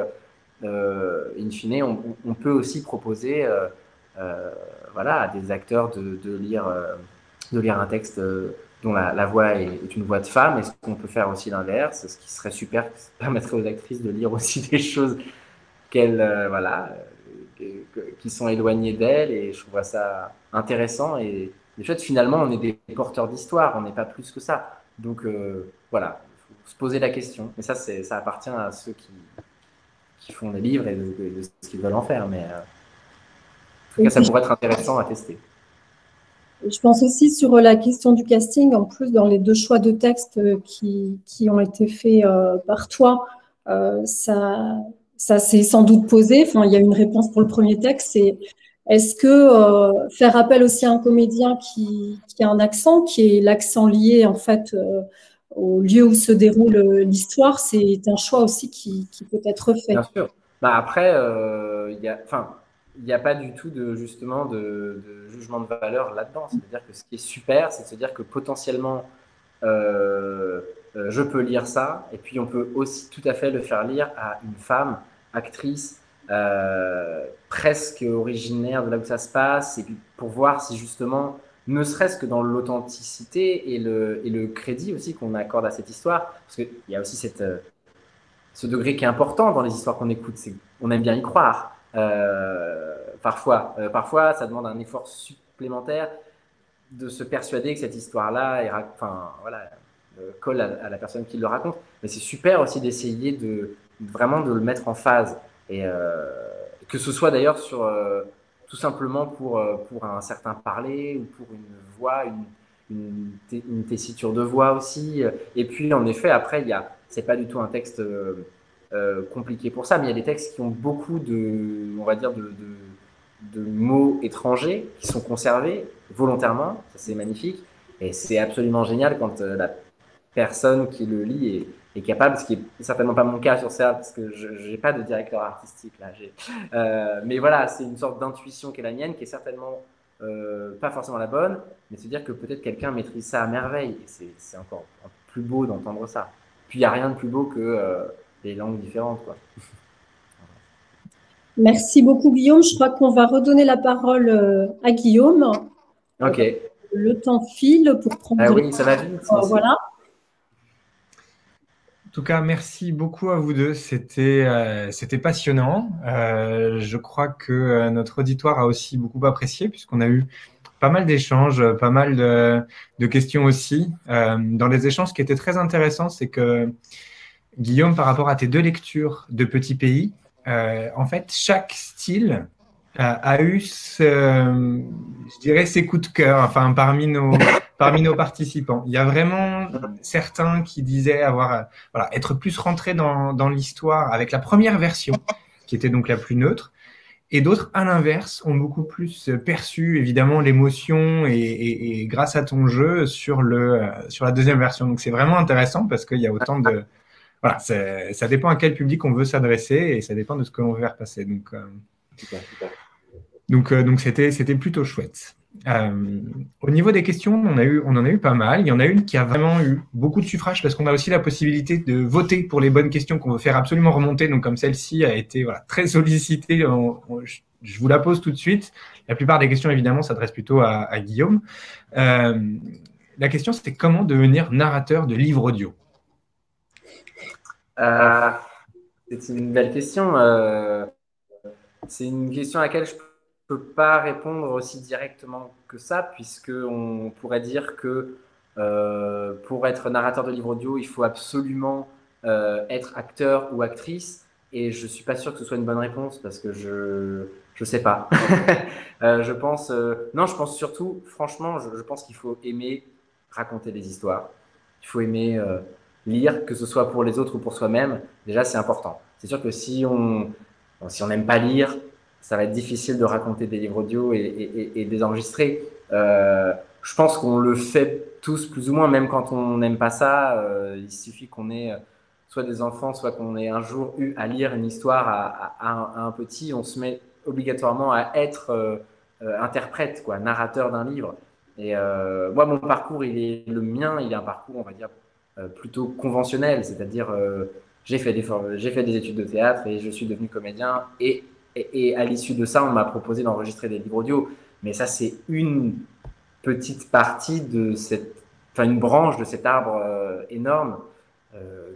Speaker 2: in fine, on peut aussi proposer voilà, à des acteurs de lire un texte dont la voix est une voix de femme. Est-ce qu'on peut faire aussi l'inverse? Ce qui serait super, ça permettrait aux actrices de lire aussi des choses voilà, qui sont éloignées d'elles. Et je trouve ça intéressant. Et le fait, finalement, on est des porteurs d'histoire, on n'est pas plus que ça. Donc voilà, il faut se poser la question. Mais ça appartient à ceux qui font des livres et de ce qu'ils veulent en faire. Mais en tout cas, ça pourrait être intéressant à tester.
Speaker 3: Je pense aussi sur la question du casting, en plus dans les deux choix de texte qui ont été faits par toi, ça s'est sans doute posé. Enfin, il y a une réponse pour le premier texte. C'est est-ce que faire appel aussi à un comédien qui a un accent, qui est l'accent lié en fait au lieu où se déroule l'histoire, c'est un choix aussi qui peut être fait.
Speaker 2: Bien sûr. Bah après, il y a pas du tout justement de jugement de valeur là-dedans. C'est-à-dire que ce qui est super, c'est de se dire que potentiellement, je peux lire ça, et puis on peut aussi tout à fait le faire lire à une femme, actrice, presque originaire de là où ça se passe, et puis pour voir si justement, ne serait-ce que dans l'authenticité et le crédit aussi qu'on accorde à cette histoire, parce qu'il y a aussi ce degré qui est important dans les histoires qu'on écoute, c'est qu'on aime bien y croire. Parfois, ça demande un effort supplémentaire de se persuader que cette histoire-là voilà, colle à la personne qui le raconte. Mais c'est super aussi d'essayer vraiment de le mettre en phase. Et que ce soit d'ailleurs tout simplement pour un certain parler ou pour une voix, une tessiture de voix aussi. Et puis, en effet, après, c'est pas du tout un texte compliqué pour ça, mais il y a des textes qui ont beaucoup on va dire, de mots étrangers qui sont conservés volontairement. Ça, c'est magnifique. Et c'est absolument génial quand la personne qui le lit est capable, ce qui est certainement pas mon cas sur ça, parce que je n'ai pas de directeur artistique là. Mais voilà, c'est une sorte d'intuition qui est la mienne, qui est certainement pas forcément la bonne, mais se dire que peut-être quelqu'un maîtrise ça à merveille. Et c'est encore plus beau d'entendre ça. Puis il n'y a rien de plus beau que les langues différentes, quoi.
Speaker 3: Merci beaucoup, Guillaume. Je crois qu'on va redonner la parole à Guillaume.
Speaker 2: Ok.
Speaker 3: Le temps file pour prendre.
Speaker 2: Ah oui, ça va vite.
Speaker 3: Voilà.
Speaker 1: En tout cas, merci beaucoup à vous deux. C'était passionnant. Je crois que notre auditoire a aussi beaucoup apprécié puisqu'on a eu pas mal d'échanges, pas mal de questions aussi. Dans les échanges, ce qui était très intéressant, c'est que Guillaume, par rapport à tes deux lectures de Petit Pays, en fait, chaque style a eu, je dirais, ses coups de cœur, enfin, parmi nos participants. Il y a vraiment certains qui disaient être plus rentrés dans l'histoire avec la première version, qui était donc la plus neutre, et d'autres, à l'inverse, ont beaucoup plus perçu, évidemment, l'émotion et grâce à ton jeu sur la deuxième version. Donc, c'est vraiment intéressant parce qu'il y a autant voilà, ça dépend à quel public on veut s'adresser et ça dépend de ce que l'on veut faire passer. Donc c'était plutôt chouette. Au niveau des questions, on en a eu pas mal. Il y en a une qui a vraiment eu beaucoup de suffrages parce qu'on a aussi la possibilité de voter pour les bonnes questions qu'on veut faire absolument remonter. Donc comme celle-ci a été très sollicitée, je vous la pose tout de suite. La plupart des questions, évidemment, s'adressent plutôt à Guillaume. La question, c'était comment devenir narrateur de livres audio?
Speaker 2: C'est une belle question. C'est une question à laquelle je ne peux pas répondre aussi directement que ça, puisqu'on pourrait dire que pour être narrateur de livre audio, il faut absolument être acteur ou actrice. Et je ne suis pas sûr que ce soit une bonne réponse parce que je ne sais pas. Je pense surtout, franchement, je pense qu'il faut aimer raconter des histoires. Il faut aimer lire, que ce soit pour les autres ou pour soi-même. Déjà, c'est important. C'est sûr que si on n'aime pas lire, ça va être difficile de raconter des livres audio et de les enregistrer. Je pense qu'on le fait tous plus ou moins, même quand on n'aime pas ça. Il suffit qu'on ait soit des enfants, soit qu'on ait un jour eu à lire une histoire à un petit. On se met obligatoirement à être interprète, quoi, narrateur d'un livre. Et moi, mon parcours, le mien, il est un parcours, on va dire, plutôt conventionnel, c'est-à-dire j'ai fait des études de théâtre et je suis devenu comédien et à l'issue de ça, on m'a proposé d'enregistrer des livres audio. Mais ça, c'est une petite partie de une branche de cet arbre énorme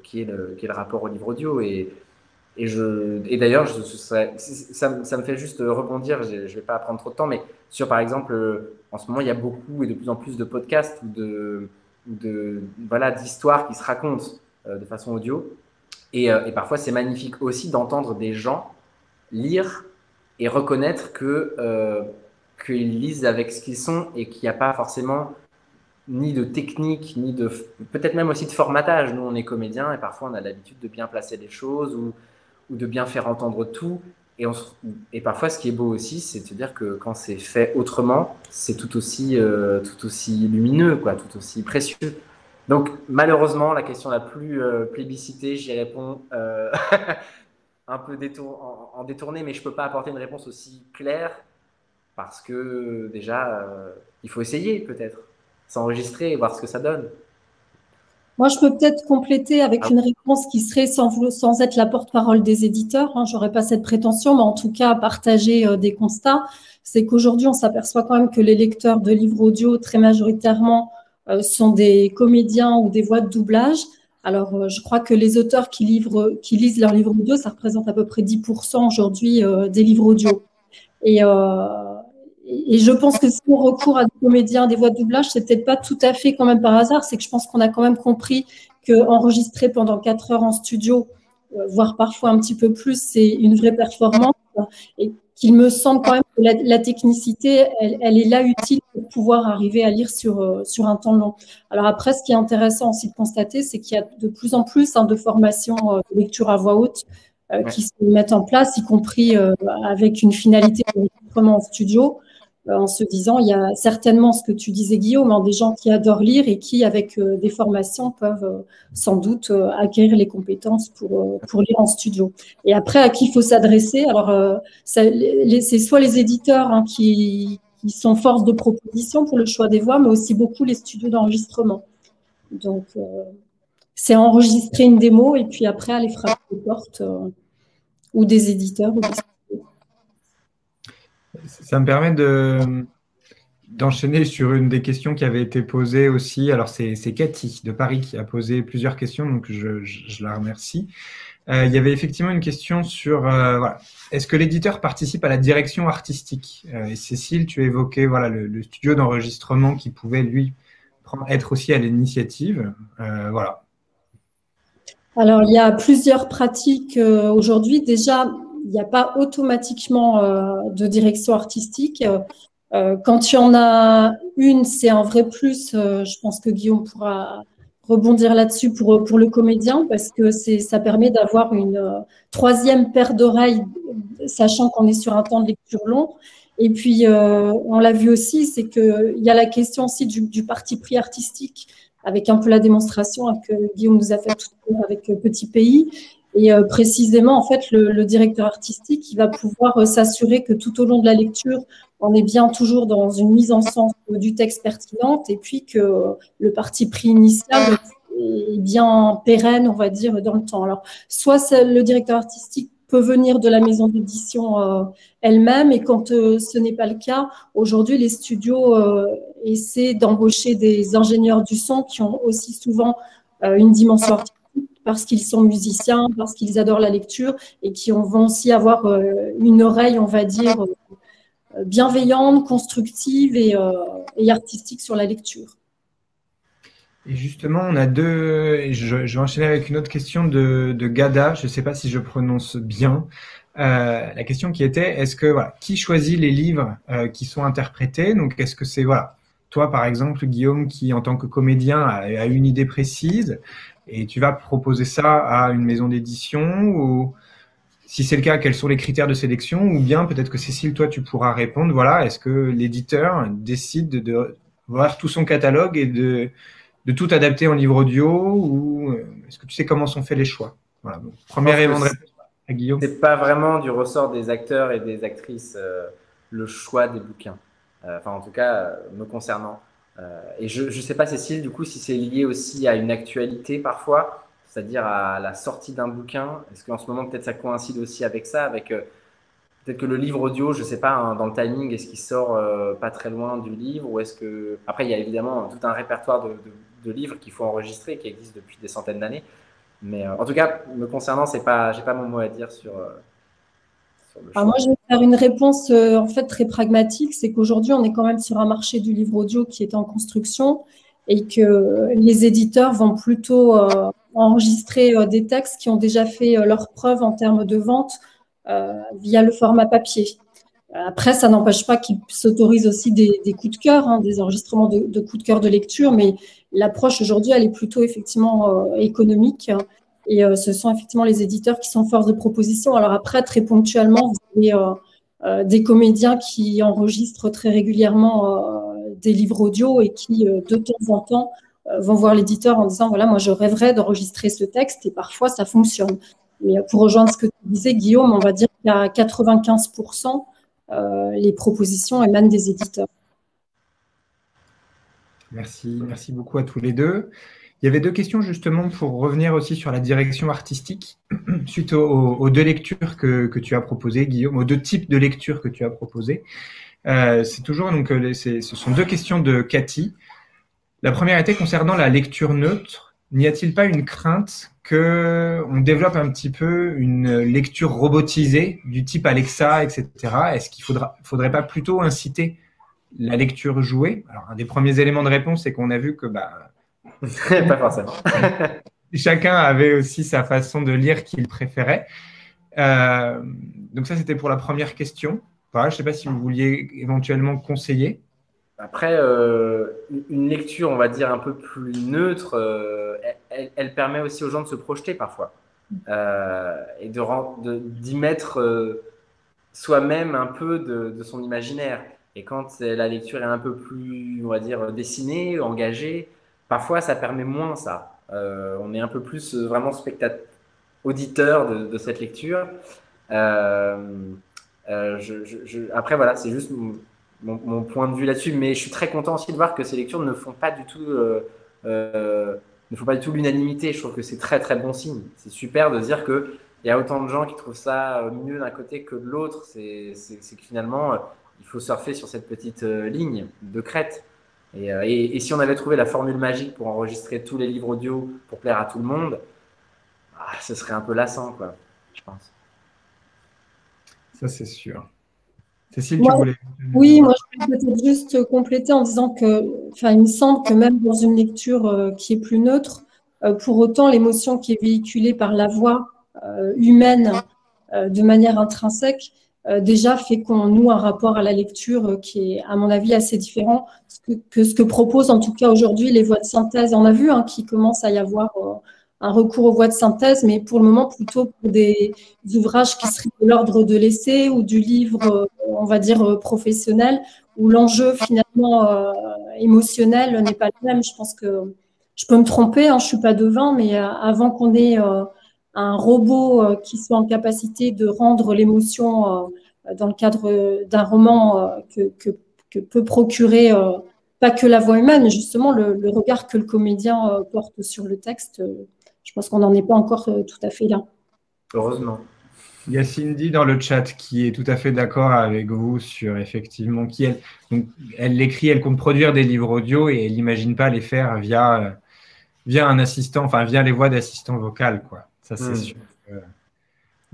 Speaker 2: qui est le rapport au livre audio. Et d'ailleurs, ça me fait juste rebondir, je ne vais pas prendre trop de temps, mais sur, par exemple, en ce moment, il y a beaucoup et de plus en plus de podcasts ou d'histoires qui se racontent de façon audio. Et parfois, c'est magnifique aussi d'entendre des gens lire et reconnaître qu'ils lisent avec ce qu'ils sont et qu'il n'y a pas forcément ni de technique, ni peut-être même aussi de formatage. Nous, on est comédiens et parfois, on a l'habitude de bien placer les choses ou de bien faire entendre tout. Et parfois, ce qui est beau aussi, c'est de se dire que quand c'est fait autrement, c'est tout aussi lumineux, quoi, tout aussi précieux. Donc, malheureusement, la question la plus plébiscitée, j'y réponds un peu en détourné, mais je ne peux pas apporter une réponse aussi claire parce que déjà, il faut essayer peut-être, s'enregistrer et voir ce que ça donne.
Speaker 3: Moi, je peux peut-être compléter avec une réponse qui serait sans être la porte-parole des éditeurs. Je n'aurais pas cette prétention, mais en tout cas, partager des constats. C'est qu'aujourd'hui, on s'aperçoit quand même que les lecteurs de livres audio, très majoritairement, sont des comédiens ou des voix de doublage. Alors, je crois que les auteurs qui lisent leurs livres audio, ça représente à peu près 10% aujourd'hui des livres audio. Et je pense que si on recourt à des comédiens, des voix de doublage, c'est peut-être pas tout à fait quand même par hasard. C'est que je pense qu'on a quand même compris qu'enregistrer pendant 4 heures en studio, voire parfois un petit peu plus, c'est une vraie performance. Et qu'il me semble quand même que la technicité, elle est là utile pour pouvoir arriver à lire sur un temps long. Alors après, ce qui est intéressant aussi de constater, c'est qu'il y a de plus en plus de formations de lecture à voix haute qui se mettent en place, y compris avec une finalité d'enregistrement en studio. En se disant, il y a certainement ce que tu disais, Guillaume, des gens qui adorent lire et qui, avec des formations, peuvent sans doute acquérir les compétences pour lire en studio. Et après, à qui il faut s'adresser? Alors, c'est soit les éditeurs qui sont force de proposition pour le choix des voix, mais aussi beaucoup les studios d'enregistrement. Donc, c'est enregistrer une démo et puis après, aller frapper les portes ou des éditeurs ou des studios.
Speaker 1: Ça me permet d'enchaîner sur une des questions qui avait été posée aussi. Alors, c'est Cathy de Paris qui a posé plusieurs questions, donc je la remercie. Il y avait effectivement une question sur est-ce que l'éditeur participe à la direction artistique? Et Cécile, tu évoquais le studio d'enregistrement qui pouvait, lui, être aussi à l'initiative. Voilà. Alors,
Speaker 3: il y a plusieurs pratiques aujourd'hui. Déjà, il n'y a pas automatiquement de direction artistique. Quand il y en a une, c'est un vrai plus. Je pense que Guillaume pourra rebondir là-dessus pour le comédien, parce que ça permet d'avoir une troisième paire d'oreilles, sachant qu'on est sur un temps de lecture long. Et puis, on l'a vu aussi, c'est qu'il y a la question aussi du parti pris artistique. avec un peu la démonstration que Guillaume nous a fait tout à l'heure avec Petit Pays. Et précisément, en fait, le directeur artistique, il va pouvoir s'assurer que tout au long de la lecture, on est bien toujours dans une mise en sens du texte pertinente et puis que le parti pris initial est bien pérenne, on va dire, dans le temps. Alors, soit le directeur artistique peut venir de la maison d'édition elle-même, et quand ce n'est pas le cas, aujourd'hui, les studios essaient d'embaucher des ingénieurs du son qui ont aussi souvent une dimension artistique, parce qu'ils sont musiciens, parce qu'ils adorent la lecture et qui vont aussi avoir une oreille, on va dire, bienveillante, constructive et artistique sur la lecture.
Speaker 1: Et justement, on a deux. Je vais enchaîner avec une autre question de Gada. Je ne sais pas si je prononce bien. La question qui était, est-ce que voilà, qui choisit les livres qui sont interprétés? Donc, est-ce que c'est voilà, toi, par exemple, Guillaume, qui en tant que comédien a une idée précise et tu vas proposer ça à une maison d'édition, ou si c'est le cas, quels sont les critères de sélection? Ou bien peut-être que Cécile, toi, tu pourras répondre. Voilà, est-ce que l'éditeur décide de voir tout son catalogue et de tout adapter en livre audio, ou est-ce que tu sais comment sont faits les choix? Voilà, donc, premier élément de réponse à Guillaume.
Speaker 2: C'est pas vraiment du ressort des acteurs et des actrices le choix des bouquins. Enfin, en tout cas, me concernant. Et je sais pas, Cécile, du coup, si c'est lié aussi à une actualité parfois, c'est-à-dire à la sortie d'un bouquin. Est-ce qu'en ce moment, peut-être ça coïncide aussi avec ça, avec peut-être que le livre audio, je sais pas, hein, dans le timing, est-ce qu'il sort pas très loin du livre, ou est-ce que… Après, il y a évidemment tout un répertoire de livres qu'il faut enregistrer, qui existe depuis des centaines d'années. Mais en tout cas, me concernant, j'ai pas mon mot à dire sur le choix.
Speaker 3: Alors moi, je vais faire une réponse en fait très pragmatique. C'est qu'aujourd'hui, on est quand même sur un marché du livre audio qui est en construction et que les éditeurs vont plutôt enregistrer des textes qui ont déjà fait leurs preuves en termes de vente via le format papier. Après, ça n'empêche pas qu'ils s'autorisent aussi des coups de cœur, hein, des enregistrements de coups de cœur de lecture, mais l'approche aujourd'hui, elle est plutôt effectivement économique. Et ce sont effectivement les éditeurs qui sont force de proposition. Alors après, très ponctuellement, vous avez des comédiens qui enregistrent très régulièrement des livres audio et qui, de temps en temps, vont voir l'éditeur en disant, voilà, moi, je rêverais d'enregistrer ce texte, et parfois, ça fonctionne. Mais pour rejoindre ce que tu disais, Guillaume, on va dire qu'à 95%, les propositions émanent des éditeurs.
Speaker 1: Merci beaucoup à tous les deux. Il y avait deux questions justement pour revenir aussi sur la direction artistique suite aux deux lectures que tu as proposées, Guillaume, aux deux types de lectures que tu as proposées. C'est toujours donc ce sont deux questions de Cathy. La première était concernant la lecture neutre. N'y a-t-il pas une crainte qu'on développe un petit peu une lecture robotisée du type Alexa, etc. Est-ce qu'il faudrait pas plutôt inciter la lecture jouée? Alors, un des premiers éléments de réponse, c'est qu'on a vu que
Speaker 2: pas forcément.
Speaker 1: chacun avait aussi sa façon de lire qu'il préférait. Donc ça, c'était pour la première question. Voilà, je ne sais pas si vous vouliez éventuellement conseiller.
Speaker 2: Après, une lecture, on va dire, un peu plus neutre, elle permet aussi aux gens de se projeter parfois et d'y mettre soi-même un peu de son imaginaire. Et quand la lecture est un peu plus, on va dire, dessinée, engagée, parfois ça permet moins ça. On est un peu plus vraiment auditeur de cette lecture. Après, voilà, c'est juste mon point de vue là-dessus, mais je suis très content aussi de voir que ces lectures ne font pas du tout l'unanimité. Je trouve que c'est très très bon signe. C'est super de dire qu'il y a autant de gens qui trouvent ça mieux d'un côté que de l'autre. C'est que finalement, il faut surfer sur cette petite ligne de crête. Et si on avait trouvé la formule magique pour enregistrer tous les livres audio pour plaire à tout le monde, ce serait un peu lassant, quoi, je pense.
Speaker 1: Ça, c'est sûr. Cécile, tu voulais…
Speaker 3: Oui, moi, je voulais peut-être juste compléter en disant que, il me semble que même dans une lecture qui est plus neutre, pour autant, l'émotion qui est véhiculée par la voix humaine de manière intrinsèque, déjà fait qu'on noue un rapport à la lecture qui est, à mon avis, assez différent que ce que proposent en tout cas aujourd'hui les voix de synthèse. On a vu qu'il commence à y avoir un recours aux voix de synthèse, mais pour le moment plutôt pour des ouvrages qui seraient de l'ordre de l'essai ou du livre, on va dire, professionnel, où l'enjeu finalement émotionnel n'est pas le même. Je pense que Je peux me tromper, hein, je suis pas devin, mais avant qu'on ait un robot qui soit en capacité de rendre l'émotion dans le cadre d'un roman que peut procurer pas que la voix humaine, mais justement le regard que le comédien porte sur le texte, je pense qu'on n'en est pas encore tout à fait là.
Speaker 2: Heureusement.
Speaker 1: Il y a Cindy dans le chat qui est tout à fait d'accord avec vous sur effectivement qui elle. Donc, elle l'écrit, elle compte produire des livres audio et elle n'imagine pas les faire via un assistant, enfin via les voix d'assistant vocal, quoi. Ça, c'est sûr.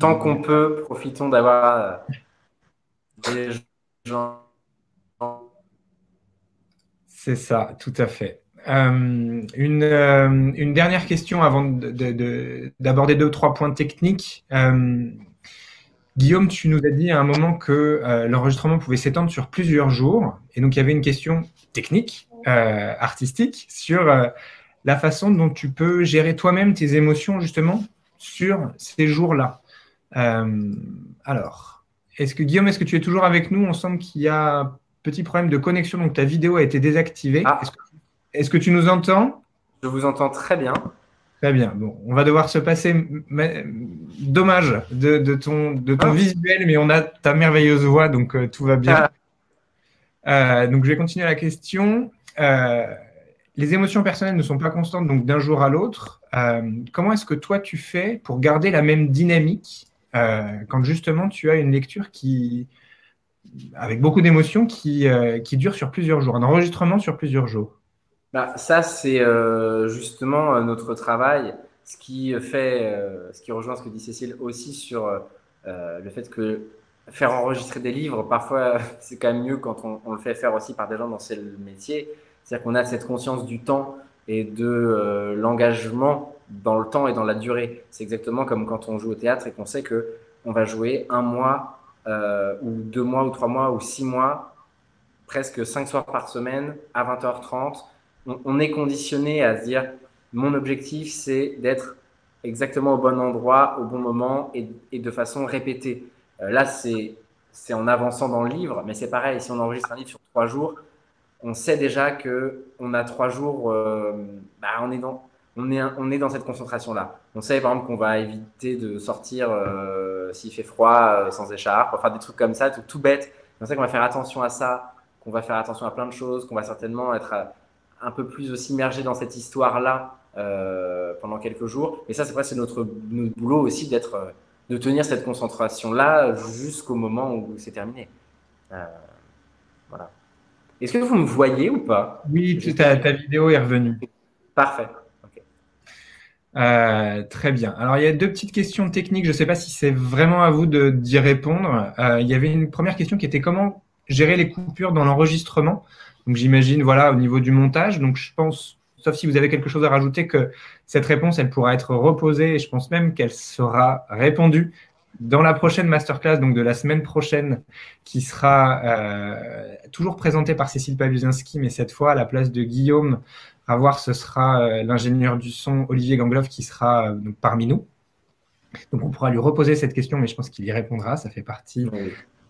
Speaker 2: Tant qu'on peut, profitons d'avoir des gens.
Speaker 1: C'est ça, tout à fait. Une dernière question avant d'aborder 2 ou 3 points techniques. Guillaume, tu nous as dit à un moment que l'enregistrement pouvait s'étendre sur plusieurs jours. Et donc, il y avait une question technique, artistique, sur la façon dont tu peux gérer toi-même tes émotions, justement, sur ces jours-là. Alors, Guillaume, est-ce que tu es toujours avec nous? On semble qu'il y a un petit problème de connexion, donc ta vidéo a été désactivée.
Speaker 2: Ah.
Speaker 1: Est-ce que tu nous entends?
Speaker 2: Je vous entends très bien.
Speaker 1: Très bien. Bon, on va devoir se passer. Dommage de ton visuel, mais on a ta merveilleuse voix, donc tout va bien. Donc, je vais continuer la question. Les émotions personnelles ne sont pas constantes, donc d'un jour à l'autre. Comment est-ce que toi, tu fais pour garder la même dynamique quand justement tu as une lecture avec beaucoup d'émotions qui dure sur plusieurs jours, un enregistrement sur plusieurs jours?
Speaker 2: Ça, c'est justement notre travail, ce qui rejoint ce que dit Cécile aussi sur le fait que faire enregistrer des livres, parfois, c'est quand même mieux quand on le fait faire aussi par des gens dont c'est le métier. C'est-à-dire qu'on a cette conscience du temps et de l'engagement dans le temps et dans la durée. C'est exactement comme quand on joue au théâtre et qu'on sait qu'on va jouer 1 mois ou 2 mois ou 3 mois ou 6 mois, presque 5 soirs par semaine à 20h30. On est conditionné à se dire mon objectif, c'est d'être exactement au bon endroit, au bon moment et de façon répétée. Là, c'est en avançant dans le livre, mais c'est pareil, si on enregistre un livre sur 3 jours, on sait déjà qu'on a 3 jours, on est dans cette concentration-là. On sait par exemple qu'on va éviter de sortir s'il fait froid, sans écharpe, enfin des trucs comme ça, tout bête. On sait qu'on va faire attention à ça, qu'on va faire attention à plein de choses, qu'on va certainement être un peu plus aussi immergé dans cette histoire-là pendant quelques jours. Et ça, c'est vrai, c'est notre boulot aussi de tenir cette concentration-là jusqu'au moment où c'est terminé. Voilà. Est-ce que vous me voyez ou pas?
Speaker 1: Oui, ta vidéo est revenue.
Speaker 2: Parfait.
Speaker 1: Très bien. Alors, il y a 2 petites questions techniques. Je ne sais pas si c'est vraiment à vous d'y répondre. Il y avait une première question qui était comment gérer les coupures dans l'enregistrement. Donc, j'imagine, voilà, au niveau du montage. Donc, je pense, sauf si vous avez quelque chose à rajouter, que cette réponse, elle pourra être reposée et je pense même qu'elle sera répondue dans la prochaine masterclass, donc de la semaine prochaine, qui sera toujours présentée par Cécile Paluzinski, mais cette fois à la place de Guillaume. À voir, ce sera l'ingénieur du son Olivier Gangloff qui sera donc parmi nous. Donc, on pourra lui reposer cette question, mais je pense qu'il y répondra. Ça fait partie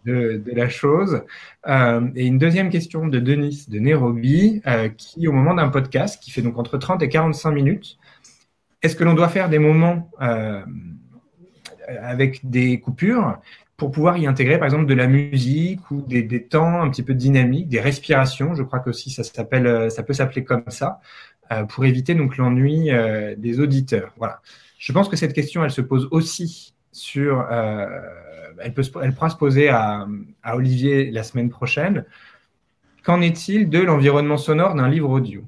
Speaker 1: de la chose. Et une deuxième question de Denis de Nairobi, qui, au moment d'un podcast, qui fait donc entre 30 et 45 minutes, est-ce que l'on doit faire des moments avec des coupures pour pouvoir y intégrer, par exemple, de la musique ou des temps un petit peu dynamiques, des respirations? Je crois qu'aussi ça peut s'appeler comme ça, pour éviter donc l'ennui des auditeurs. Voilà. Je pense que cette question, elle se pose aussi elle pourra se poser à Olivier la semaine prochaine. Qu'en est-il de l'environnement sonore d'un livre audio?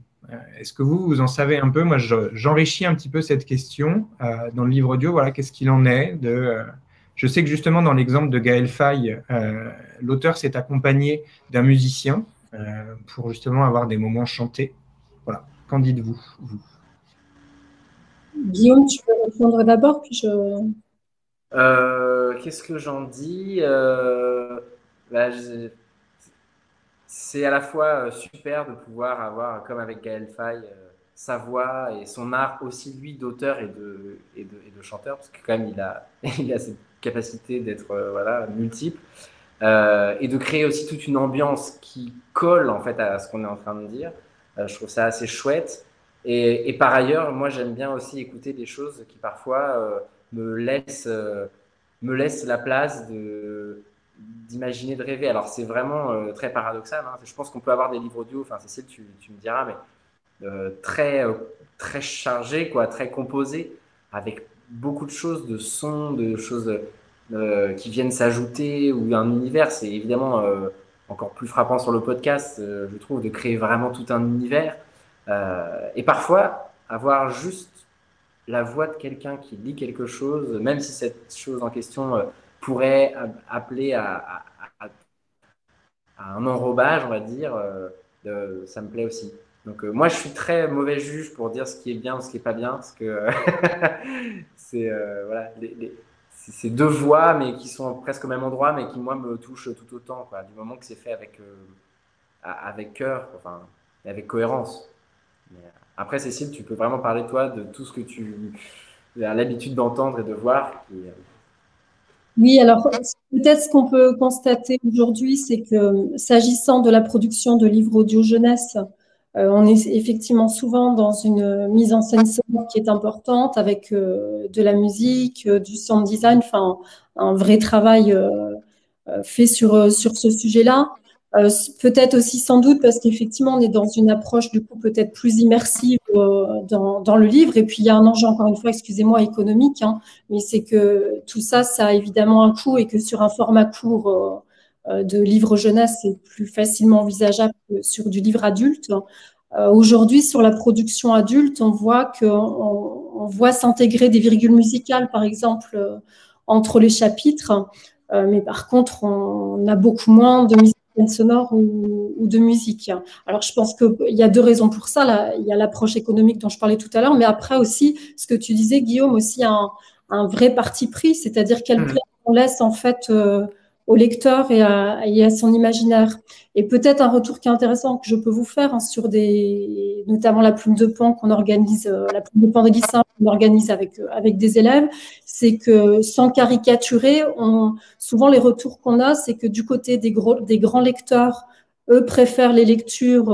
Speaker 1: Est-ce que vous en savez un peu? Moi, j'enrichis un petit peu cette question dans le livre audio. Voilà, qu'est-ce qu'il en est Je sais que justement, dans l'exemple de Gaël Faye, l'auteur s'est accompagné d'un musicien pour justement avoir des moments chantés. Voilà. Qu'en dites-vous, vous?
Speaker 3: Guillaume, tu peux répondre d'abord, puis
Speaker 2: qu'est-ce que j'en dis? C'est à la fois super de pouvoir avoir, comme avec Gaël Faye, sa voix et son art aussi, lui, d'auteur et de chanteur, parce que quand même, il a cette capacité d'être multiple, et de créer aussi toute une ambiance qui colle en fait à ce qu'on est en train de dire. Je trouve ça assez chouette. Et par ailleurs, moi, j'aime bien aussi écouter des choses qui parfois me laissent la place d'imaginer, de rêver. Alors, c'est vraiment très paradoxal, hein. Je pense qu'on peut avoir des livres audio, enfin, Cécile, tu me diras, mais très chargés, quoi, très composés, avec beaucoup de choses, de sons, de choses qui viennent s'ajouter, ou un univers. C'est évidemment encore plus frappant sur le podcast, je trouve, de créer vraiment tout un univers. Et parfois, avoir juste la voix de quelqu'un qui lit quelque chose, même si cette chose en question pourrait appeler à un enrobage, on va dire, ça me plaît aussi. Donc moi, je suis très mauvais juge pour dire ce qui est bien ou ce qui est pas bien, parce que c'est voilà, c'est deux voix, mais qui sont presque au même endroit, mais qui moi me touchent tout autant, quoi, du moment que c'est fait avec cœur, enfin, et avec cohérence. Mais, après, Cécile, tu peux vraiment parler toi de tout ce que tu as l'habitude d'entendre et de voir.
Speaker 3: Oui, alors peut-être ce qu'on peut constater aujourd'hui, c'est que s'agissant de la production de livres audio jeunesse, on est effectivement souvent dans une mise en scène sonore qui est importante avec de la musique, du sound design, enfin un vrai travail fait sur ce sujet-là. Peut-être aussi sans doute parce qu'effectivement on est dans une approche du coup peut-être plus immersive dans le livre et puis il y a un enjeu encore une fois, excusez-moi, économique, hein, mais c'est que tout ça, ça a évidemment un coût et que sur un format court de livre jeunesse, c'est plus facilement envisageable que sur du livre adulte. Aujourd'hui, sur la production adulte, on voit on voit s'intégrer des virgules musicales, par exemple, entre les chapitres. Mais par contre, on a beaucoup moins de mise en scène sonore ou de musique. Alors, je pense qu'il y a deux raisons pour ça. Là, il y a l'approche économique dont je parlais tout à l'heure, mais après aussi, ce que tu disais, Guillaume, aussi un vrai parti pris, c'est-à-dire quelle place on laisse en fait au lecteur et à son imaginaire. Et peut-être un retour qui est intéressant que je peux vous faire hein, sur notamment la plume de pan qu'on organise, la plume de pan de Guissin qu'on organise avec des élèves, c'est que sans caricaturer, souvent les retours qu'on a, c'est que du côté des grands lecteurs, eux préfèrent les lectures,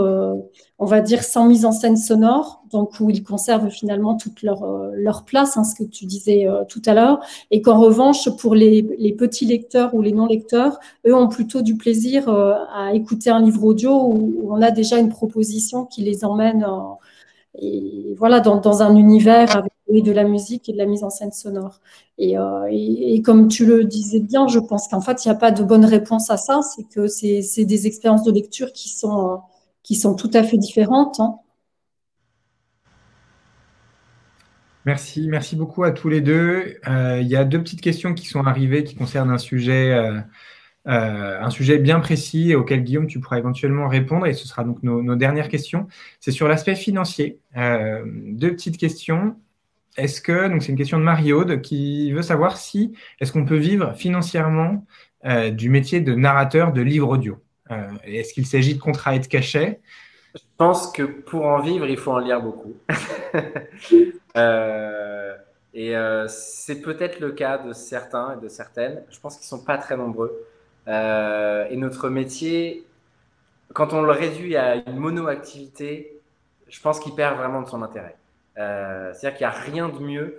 Speaker 3: on va dire, sans mise en scène sonore, donc où ils conservent finalement toute leur place, hein, ce que tu disais tout à l'heure, et qu'en revanche, pour les petits lecteurs ou les non-lecteurs, eux ont plutôt du plaisir à écouter un livre audio où on a déjà une proposition qui les emmène et voilà, dans un univers avec de la musique et de la mise en scène sonore. Et comme tu le disais bien, je pense qu'en fait, il n'y a pas de bonne réponse à ça. C'est que c'est des expériences de lecture qui sont tout à fait différentes. Hein.
Speaker 1: Merci, merci beaucoup à tous les deux. Il y a deux petites questions qui sont arrivées qui concernent un sujet bien précis auquel Guillaume, tu pourras éventuellement répondre et ce sera donc nos dernières questions. C'est sur l'aspect financier. Deux petites questions. Donc c'est une question de Marie-Aude qui veut savoir si est-ce qu'on peut vivre financièrement du métier de narrateur de livres audio? Est-ce qu'il s'agit de contrats et de cachets?
Speaker 2: Je pense que pour en vivre, il faut en lire beaucoup. C'est peut-être le cas de certains et de certaines. Je pense qu'ils sont pas très nombreux. Et notre métier, quand on le réduit à une mono-activité, je pense qu'il perd vraiment de son intérêt. C'est-à-dire qu'il n'y a rien de mieux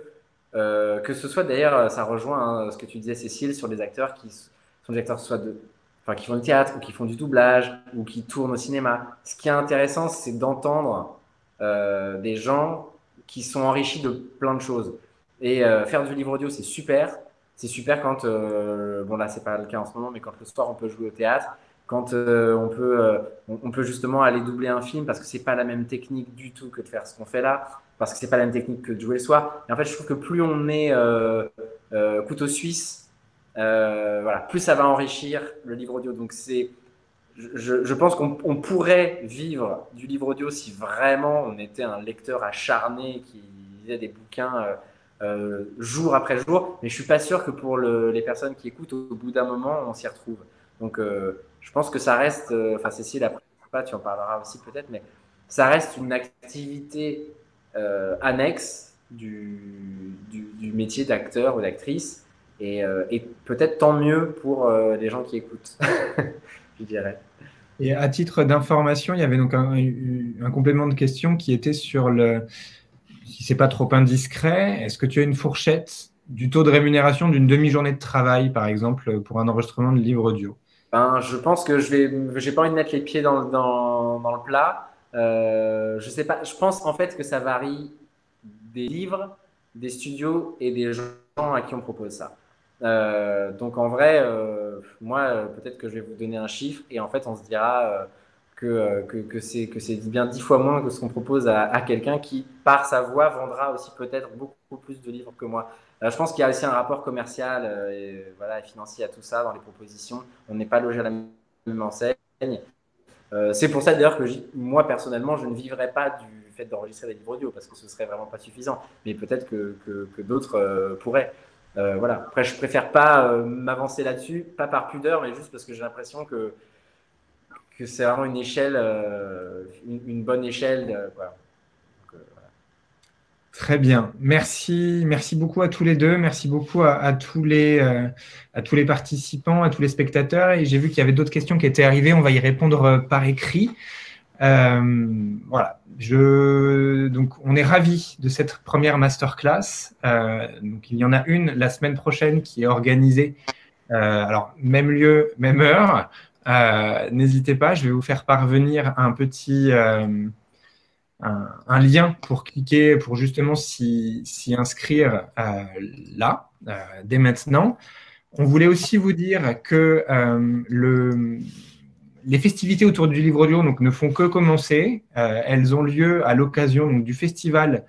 Speaker 2: que ce soit d'ailleurs, ça rejoint hein, ce que tu disais, Cécile, sur les acteurs qui sont des acteurs enfin, qui font du théâtre ou qui font du doublage ou qui tournent au cinéma. Ce qui est intéressant, c'est d'entendre des gens qui sont enrichis de plein de choses. Et faire du livre audio, c'est super. C'est super quand, bon là, c'est pas le cas en ce moment, mais quand le soir on peut jouer au théâtre, quand on peut justement aller doubler un film parce que c'est pas la même technique du tout que de faire ce qu'on fait là, parce que c'est pas la même technique que de jouer le soir. Et en fait, je trouve que plus on est couteau suisse, voilà, plus ça va enrichir le livre audio. Donc je pense qu'on pourrait vivre du livre audio si vraiment on était un lecteur acharné qui lisait des bouquins jour après jour. Mais je suis pas sûr que pour les personnes qui écoutent, au bout d'un moment, on s'y retrouve. Donc je pense que ça reste, enfin Cécile, après, pas, tu en parleras aussi peut-être, mais ça reste une activité annexe du métier d'acteur ou d'actrice. Et peut-être tant mieux pour les gens qui écoutent, je dirais.
Speaker 1: Et à titre d'information, il y avait donc un complément de question qui était sur si c'est pas trop indiscret, est-ce que tu as une fourchette du taux de rémunération d'une demi-journée de travail, par exemple, pour un enregistrement de livre audio?
Speaker 2: Ben, je pense que j'ai pas envie de mettre les pieds dans le plat. Je sais pas, je pense en fait que ça varie des livres, des studios et des gens à qui on propose ça. Donc en vrai, moi, peut-être que je vais vous donner un chiffre et en fait, on se dira que c'est bien 10 fois moins que ce qu'on propose à quelqu'un qui, par sa voix, vendra aussi peut-être beaucoup plus de livres que moi. Je pense qu'il y a aussi un rapport commercial et, voilà, et financier à tout ça dans les propositions. On n'est pas logé à la même enseigne. C'est pour ça d'ailleurs que moi personnellement, je ne vivrais pas du fait d'enregistrer des livres audio parce que ce serait vraiment pas suffisant. Mais peut-être que d'autres pourraient. Voilà. Après, je préfère pas m'avancer là-dessus, pas par pudeur, mais juste parce que j'ai l'impression que c'est vraiment une échelle, une bonne échelle. Voilà. Donc, voilà.
Speaker 1: Très bien. Merci, merci beaucoup à tous les deux. Merci beaucoup à tous les participants, à tous les spectateurs. Et j'ai vu qu'il y avait d'autres questions qui étaient arrivées. On va y répondre par écrit. Voilà. Donc, on est ravis de cette première masterclass. Donc, il y en a une la semaine prochaine qui est organisée. Alors, même lieu, même heure. N'hésitez pas, je vais vous faire parvenir un lien pour cliquer, pour justement s'y inscrire là, dès maintenant. On voulait aussi vous dire que les festivités autour du livre audio donc, ne font que commencer. Elles ont lieu à l'occasion du festival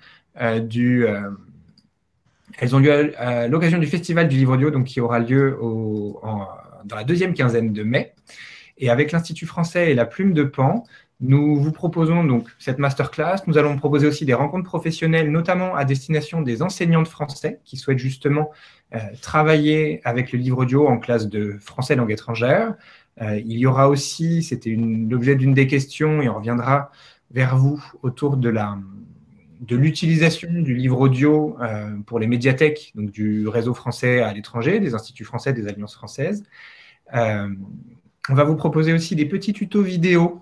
Speaker 1: elles ont lieu à l'occasion du festival du livre audio donc, qui aura lieu dans la deuxième quinzaine de mai. Et avec l'Institut français et la Plume de Pan, nous vous proposons donc cette masterclass. Nous allons proposer aussi des rencontres professionnelles, notamment à destination des enseignants de français qui souhaitent justement travailler avec le livre audio en classe de français langue étrangère. Il y aura aussi, c'était l'objet d'une des questions, et on reviendra vers vous autour de l'utilisation du livre audio pour les médiathèques, donc du réseau français à l'étranger, des instituts français, des alliances françaises. On va vous proposer aussi des petits tutos vidéo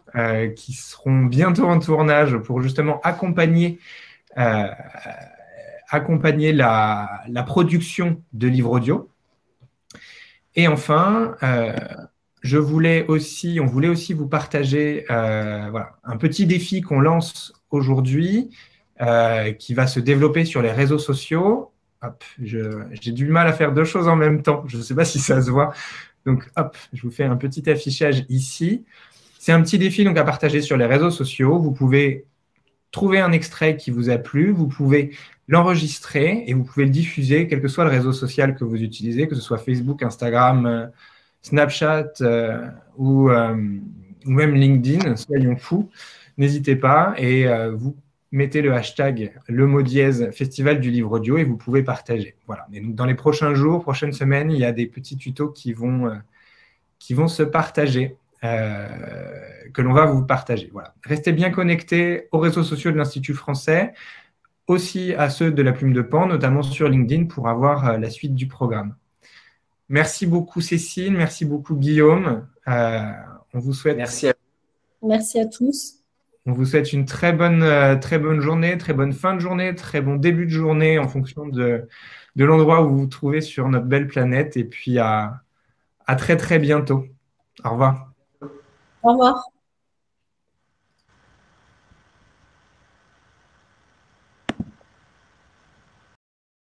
Speaker 1: qui seront bientôt en tournage pour justement accompagner la production de livres audio. Et enfin, on voulait aussi vous partager voilà, un petit défi qu'on lance aujourd'hui qui va se développer sur les réseaux sociaux. Hop, j'ai du mal à faire deux choses en même temps. Je ne sais pas si ça se voit. Donc, hop, je vous fais un petit affichage ici. C'est un petit défi donc, à partager sur les réseaux sociaux. Vous pouvez trouver un extrait qui vous a plu, vous pouvez l'enregistrer et vous pouvez le diffuser, quel que soit le réseau social que vous utilisez, que ce soit Facebook, Instagram, Snapchat ou même LinkedIn, soyons fous. N'hésitez pas et vous mettez le hashtag le mot dièse Festival du livre audio et vous pouvez partager. Voilà. Et donc, dans les prochains jours, prochaines semaines, il y a des petits tutos qui vont se partager, que l'on va vous partager. Voilà. Restez bien connectés aux réseaux sociaux de l'Institut français, aussi à ceux de la Plume de Pan, notamment sur LinkedIn pour avoir la suite du programme. Merci beaucoup Cécile, merci beaucoup Guillaume. On vous souhaite...
Speaker 2: Merci à vous.
Speaker 3: Merci à tous.
Speaker 1: On vous souhaite une très bonne journée, très bonne fin de journée, très bon début de journée en fonction de l'endroit où vous vous trouvez sur notre belle planète. Et puis à très très bientôt. Au revoir.
Speaker 3: Au revoir.